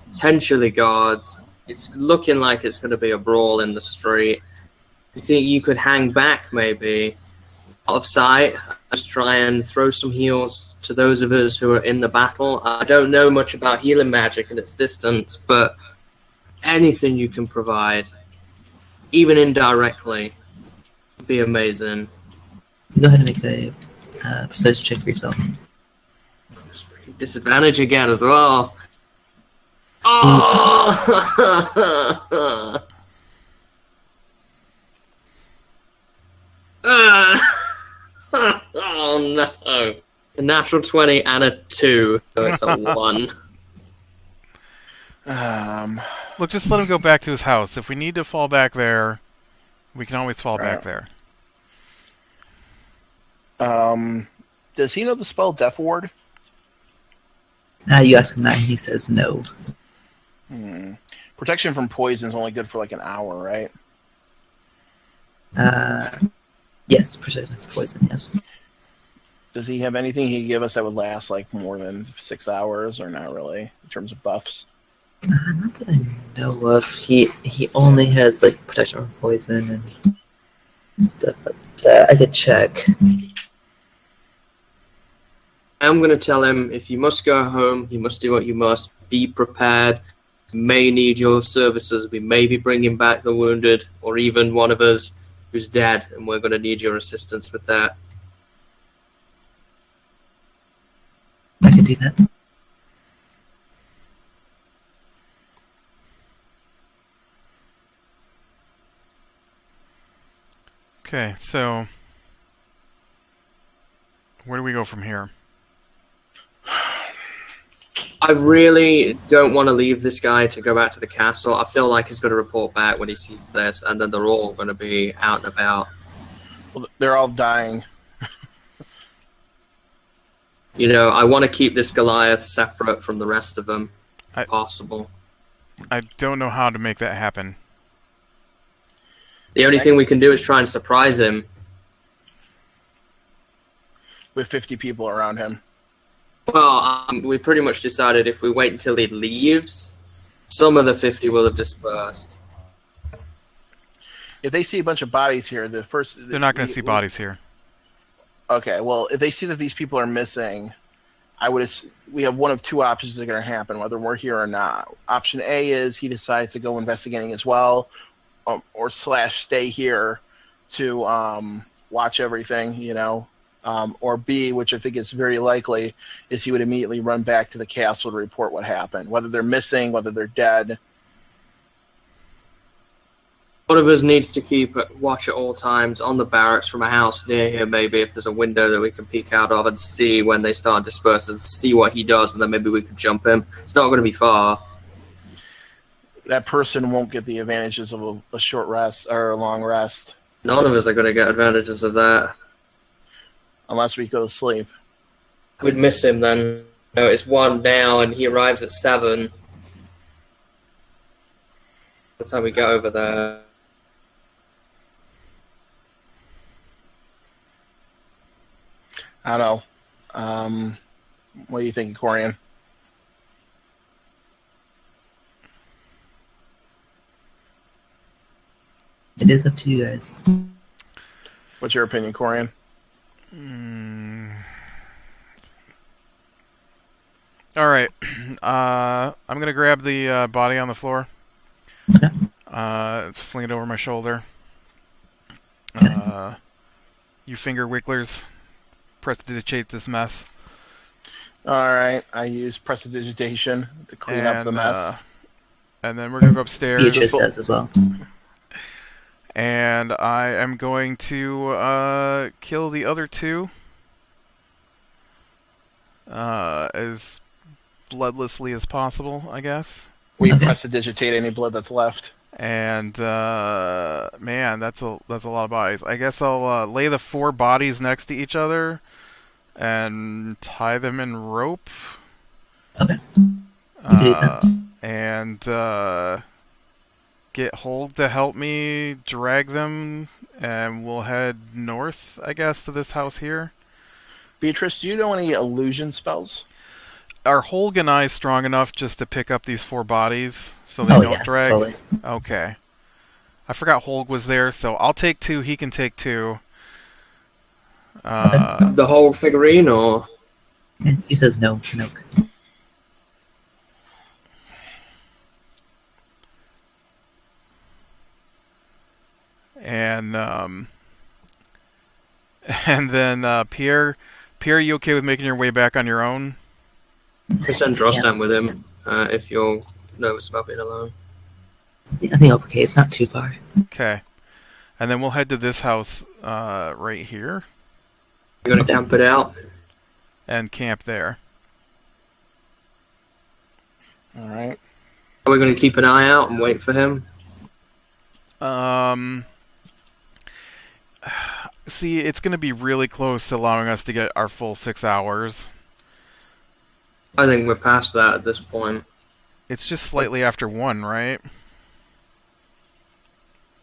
potentially guards. It's looking like it's going to be a brawl in the street. You think you could hang back, maybe, out of sight, just try and throw some heals to those of us who are in the battle? I don't know much about healing magic and its distance, but anything you can provide, even indirectly, would be amazing. Go ahead and make a persuasion check for yourself. Disadvantage again as well. Oh! Oh no! A natural 20 and a 2, so it's a 1. Look, just let him go back to his house. If we need to fall back there, we can always fall back there. Does he know the spell Death Ward? You ask him that, and he says no. Protection from poison is only good for like an hour, right? Yes, protection from poison, yes. Does he have anything he could give us that would last like more than 6 hours, or not really, in terms of buffs? Not that I know of. He only has like protection from poison and stuff like that. I could check. I'm going to tell him, if you must go home, you must do what you must. Be prepared. May need your services. We may be bringing back the wounded, or even one of us who's dead, and we're going to need your assistance with that. I can do that. Okay, so where do we go from here? I really don't want to leave this guy to go back to the castle. I feel like he's going to report back when he sees this, and then they're all going to be out and about. Well, they're all dying. You know, I want to keep this Goliath separate from the rest of them, if possible. I don't know how to make that happen. The only thing we can do is try and surprise him. With 50 people around him. Well, we pretty much decided if we wait until he leaves, some of the 50 will have dispersed. If they see a bunch of bodies here, they're not going to see bodies here. Okay, well, if they see that these people are missing, we have one of two options that are going to happen, whether we're here or not. Option A is he decides to go investigating as well, or / stay here to watch everything, you know. Or B, which I think is very likely, is he would immediately run back to the castle to report what happened, whether they're missing, whether they're dead. One of us needs to keep watch at all times on the barracks from a house near here, maybe if there's a window that we can peek out of and see when they start dispersing, see what he does, and then maybe we can jump him. It's not going to be far. That person won't get the advantages of a short rest or a long rest. None of us are going to get advantages of that. Unless we go to sleep. We'd miss him then. No, it's 1 now, and he arrives at 7. That's how we get over there. I don't know. What do you think, Corian? It is up to you guys. What's your opinion, Corian? All right. I'm going to grab the body on the floor. Okay. Sling it over my shoulder. You finger wigglers, prestidigitate this mess. All right. I use prestidigitation to clean up the mess. And then we're going to go upstairs. Beatrice does as well. And I am going to kill the other two as bloodlessly as possible, I guess. We prestidigitate any blood that's left. And man, that's a lot of bodies. I guess I'll lay the 4 bodies next to each other and tie them in rope. Okay. And get Holg to help me drag them, and we'll head north, I guess, to this house here. Beatrice, do you know any illusion spells? Are Holg and I strong enough just to pick up these 4 bodies so they don't drag? Totally. Okay. I forgot Holg was there, so I'll take 2, he can take 2. The whole figurine, or? He says no. And then Pierre, you okay with making your way back on your own? I'll send Drostan with him if you're nervous about being alone. Yeah, I think okay. It's not too far. Okay. And then we'll head to this house right here. You're going to camp it out? and camp there. All right. Are we going to keep an eye out and wait for him? See, it's going to be really close to allowing us to get our full 6 hours. I think we're past that at this point. It's just slightly after 1, right?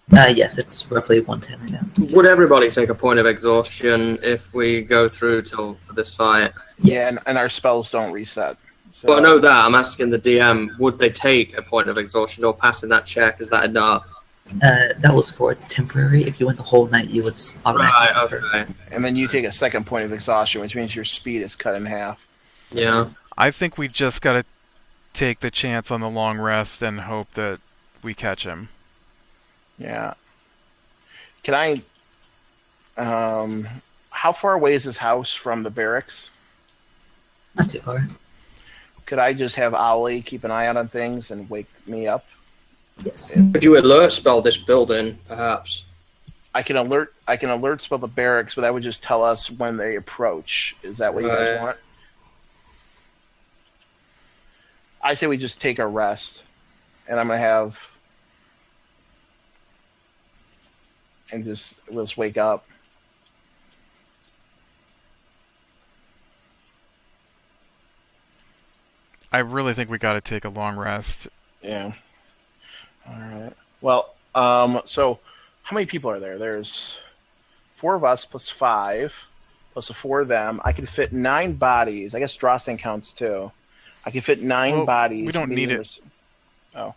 Yes, it's roughly 1:10 right now. Would everybody take a point of exhaustion if we go through till this fight? Yeah, and our spells don't reset. So. Well, I know that. I'm asking the DM, would they take a point of exhaustion or passing that check? Is that enough? That was for temporary. If you went the whole night, you would automatically suffer. Okay. And then you take a second point of exhaustion, which means your speed is cut in half. Yeah. I think we just got to take the chance on the long rest and hope that we catch him. Yeah. Can I... how far away is his house from the barracks? Not too far. Could I just have Ollie keep an eye out on things and wake me up? Yes. Could you alert spell this building, perhaps? I can alert spell the barracks, but that would just tell us when they approach. Is that what you guys want? I say we just take a rest, and I'm gonna have, and we'll just wake up. I really think we got to take a long rest. Yeah. All right. Well, so how many people are there? There's 4 of us plus 5 plus the 4 of them. I could fit 9 bodies. I guess Drosten counts too. I could fit 9 bodies. We don't need it. Oh.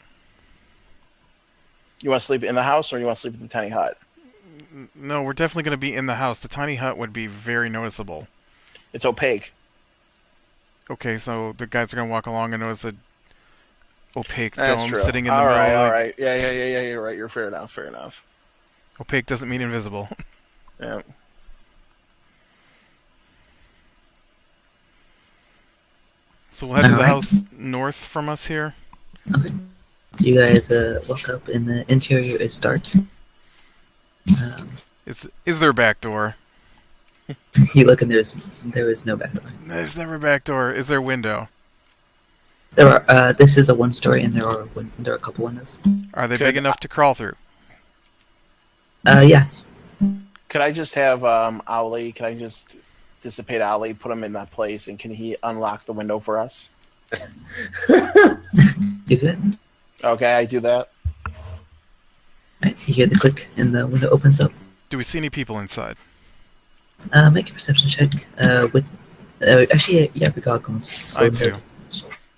You want to sleep in the house, or you want to sleep in the tiny hut? No, we're definitely going to be in the house. The tiny hut would be very noticeable. It's opaque. Okay, so the guys are going to walk along and notice a opaque That's dome true. sitting in the middle. All right. Yeah, you're right. You're fair enough. Opaque doesn't mean invisible. Yeah. So we'll head to the house north from us here. Okay. You guys walk up, and the interior is dark. Is there a back door? You look, and there is no back door. There's never a back door. Is there a window? There are. This is a 1-story, and there are a couple windows. Are they big enough to crawl through? Yeah. Could I just have Owly? Can I just dissipate Owly, put him in that place, and can he unlock the window for us? You good? Okay, I do that. Right. You hear the click, and the window opens up. Do we see any people inside? Make a perception check. Actually, yeah, we got guns. So I do.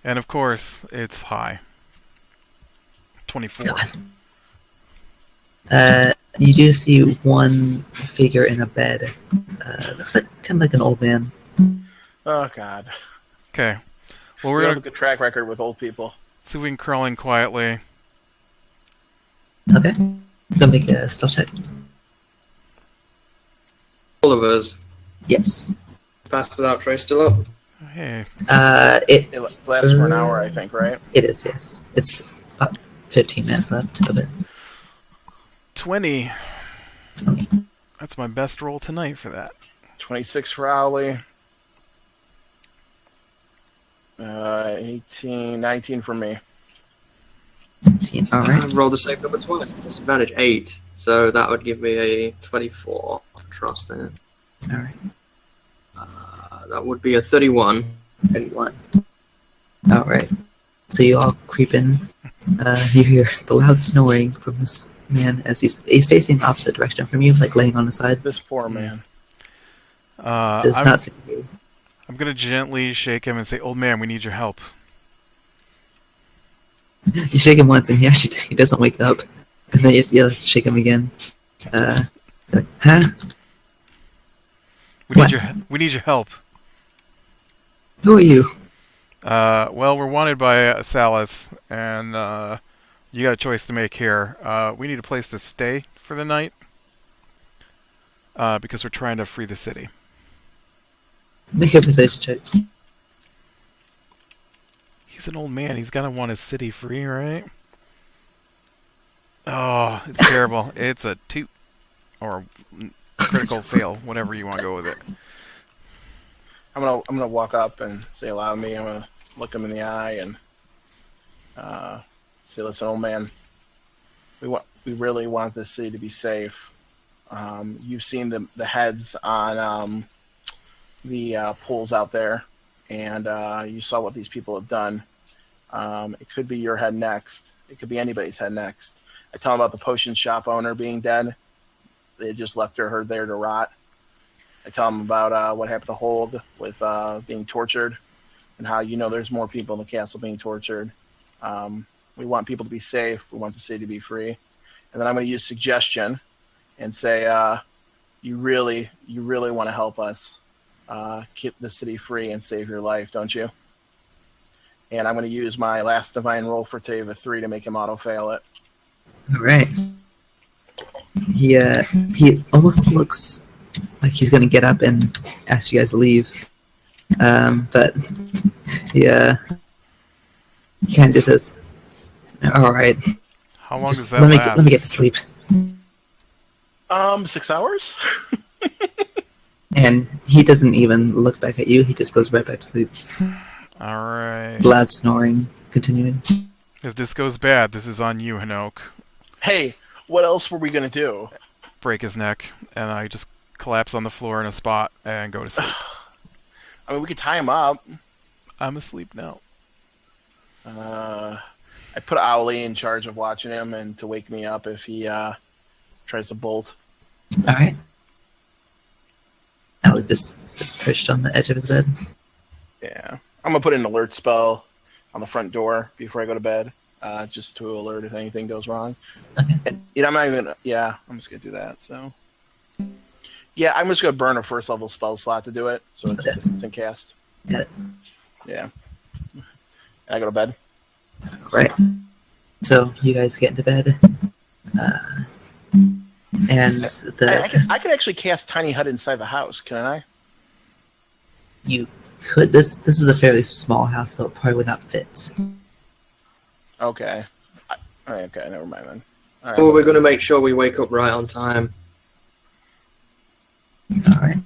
And of course, it's high. 24. God. You do see one figure in a bed. Looks like kind of like an old man. Oh God. Okay. Well, We we're have gonna a good track record with old people. see if we can crawl in quietly. Okay. Go make a stealth check. All of us. Yes. Passed without trace still up. Hey, It It lasts for an hour, I think, right? It is, yes. It's about 15 minutes left of it. 20. Okay. That's my best roll tonight for that. 26 for Owly. 18, 19 for me. 18. All I right. rolled the same number twice. Disadvantage 8, so that would give me a 24 for trust in it. All right. That would be a 31. 31. All right. So you all creep in. You hear the loud snoring from this man as he's facing the opposite direction from you, like laying on his side. This poor man. Does not seem to be. I'm going to gently shake him and say, "Old man, we need your help." You shake him once, and he doesn't wake up. And then you shake him again. Like, huh? We need your help. Who are you? Well, we're wanted by Salas, and you got a choice to make here. We need a place to stay for the night because we're trying to free the city. Make a persuasion check. He's an old man. He's got to want his city free, right? Oh, it's terrible. It's a 2 or critical fail, whatever you want to go with it. I'm gonna walk up and say, "Allow me." I'm gonna look him in the eye and say, "Listen, old man, we really want this city to be safe. You've seen the heads on the poles out there, and you saw what these people have done. It could be your head next. It could be anybody's head next." I tell him about the potion shop owner being dead. They just left her there to rot. I tell him about what happened to Hold with being tortured, and how there's more people in the castle being tortured. We want people to be safe. We want the city to be free. And then I'm going to use suggestion and say, you really want to help us keep the city free and save your life, don't you? And I'm going to use my last divine roll for Tava 3 to make him auto-fail it. All right. He almost looks like he's going to get up and ask you guys to leave. But he kind of just says, "All right. How long Just does that last? Let me get to sleep." 6 hours? And he doesn't even look back at you. He just goes right back to sleep. All right. Loud snoring continuing. If this goes bad, this is on you, Hinoke. Hey, what else were we going to do? Break his neck, and I just collapse on the floor in a spot and go to sleep. I mean, we could tie him up. I'm asleep now. I put Owlie in charge of watching him and to wake me up if he tries to bolt. All right. Alec just sits perched on the edge of his bed. Yeah. I'm going to put an alert spell on the front door before I go to bed, just to alert if anything goes wrong. Okay. And, I'm not even... Yeah, I'm just going to do that, so... Yeah, I'm just going to burn a first level spell slot to do it, so it's instant cast. Got it. Yeah. And I go to bed. Right. So you guys get into bed. And I could actually cast Tiny Hut inside the house, can I? you could... This is a fairly small house, so it probably would not fit. Okay. Okay, never mind then. All right. Well, we're going to make sure we wake up right on time. All right.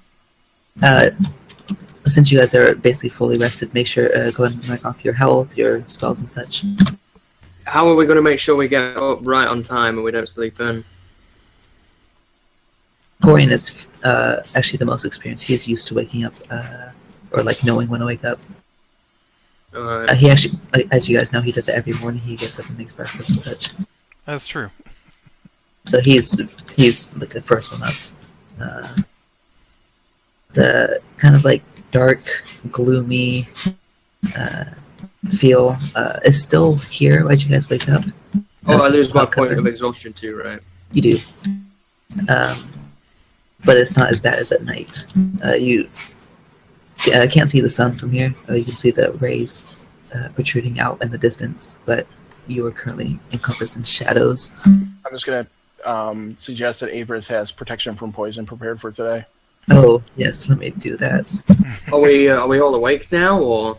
Since you guys are basically fully rested, make sure go ahead and mark off your health, your spells, and such. How are we going to make sure we get up right on time and we don't sleep in? Corian is actually the most experienced. He is used to waking up, or like knowing when to wake up. Alright. He actually, as you guys know, he does it every morning. He gets up and makes breakfast and such. That's true. So he's like the first one up. The kind of like dark, gloomy feel is still here as you guys wake up. Oh, I lose my point of exhaustion too, right? You do. But it's not as bad as at night. You can't see the sun from here. You can see the rays protruding out in the distance, but you are currently encompassed in shadows. I'm just going to suggest that Avers has protection from poison prepared for today. Oh, yes, let me do that. Are we all awake now, or?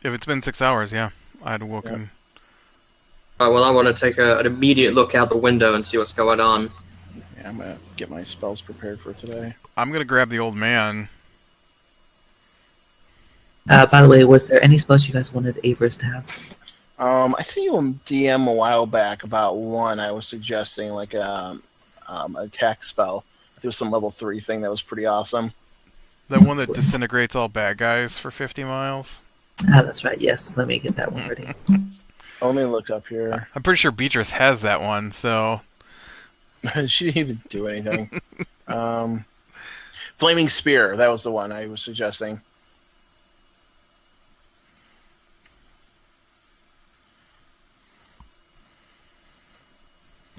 If it's been 6 hours, yeah. I'd woken. Oh, well, I want to take an immediate look out the window and see what's going on. Yeah, I'm going to get my spells prepared for today. I'm going to grab the old man. By the way, was there any spells you guys wanted Avers to have? I sent you a DM a while back about one. I was suggesting like an attack spell. There was some level 3 thing that was pretty awesome. That one that disintegrates all bad guys for 50 miles? That's right, yes. Let me get that one ready. Let me look up here. I'm pretty sure Beatrice has that one, so... She didn't even do anything. Flaming Spear, that was the one I was suggesting.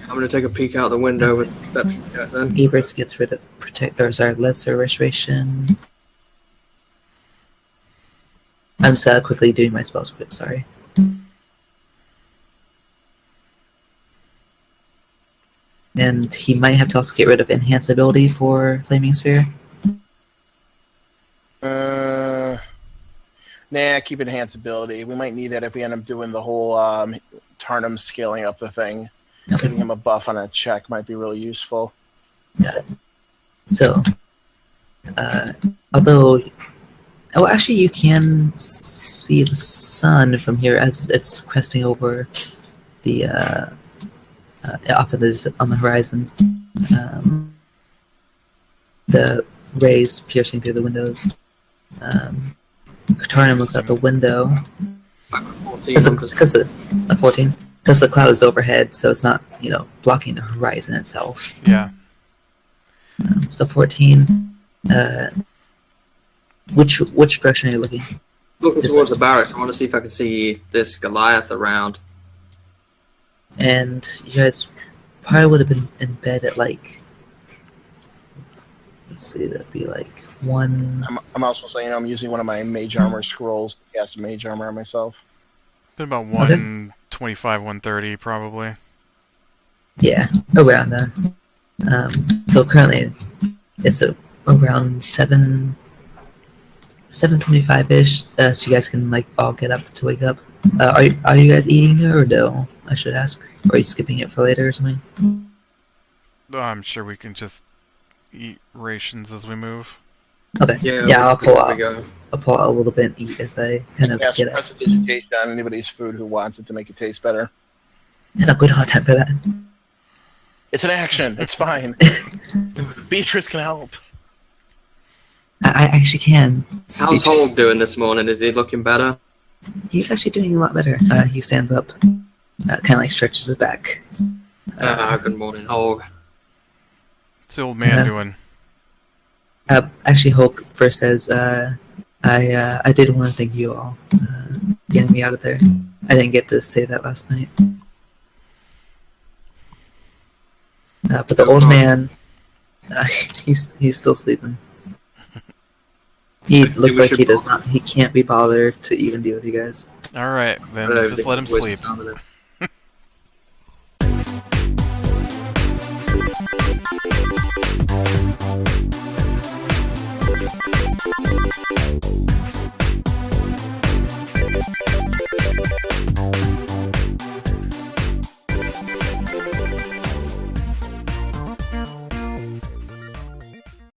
I'm going to take a peek out the window with perception check then. Avers gets rid of lesser restoration. I'm just quickly doing my spells quick, sorry. And he might have to also get rid of enhance ability for Flaming Sphere. Nah, keep enhance ability. We might need that if we end up doing the whole Tarnum scaling up the thing. Okay. Giving him a buff on a check might be really useful. Got it. So, Avers gets rid of protect, or sorry, lesser restoration. I'm just quickly doing my spells quick, sorry. And then I'm going to use my Although, oh, actually, you can see the sun from here as it's cresting over the off of on the horizon. The rays piercing through the windows. Katarnum looks out the window. 14. Because the 14. Because the cloud is overhead, so it's not blocking the horizon itself. Yeah. So 14. Which direction are you looking? Looking towards the barracks. I want to see if I can see this Goliath around. And you guys probably would have been in bed at like. Let's see, that'd be like 1. I'm also saying I'm using one of my mage armor scrolls to cast mage armor on myself. Been about 125, 130 probably. Yeah, around there. So currently, it's around 7:25ish. So you guys can like all get up to wake up. Are you guys eating or no? I should ask. Or are you skipping it for later or something? I'm sure we can just eat rations as we move. Okay. Yeah, I'll pull out a little bit and eat as I kind of get it. Prestidigitation on anybody's food who wants it to make it taste better. No, we don't have time for that. It's an action. It's fine. Beatrice can help. I actually can. How's Holt doing this morning? Is he looking better? He's actually doing a lot better. He stands up, kind of like stretches his back. Good morning, Holt. What's the old man doing? Actually, Hulk first says, I did want to thank you all getting me out of there. I didn't get to say that last night. But the old man, he's still sleeping. He looks like he can't be bothered to even deal with you guys. Alright, then just let him sleep.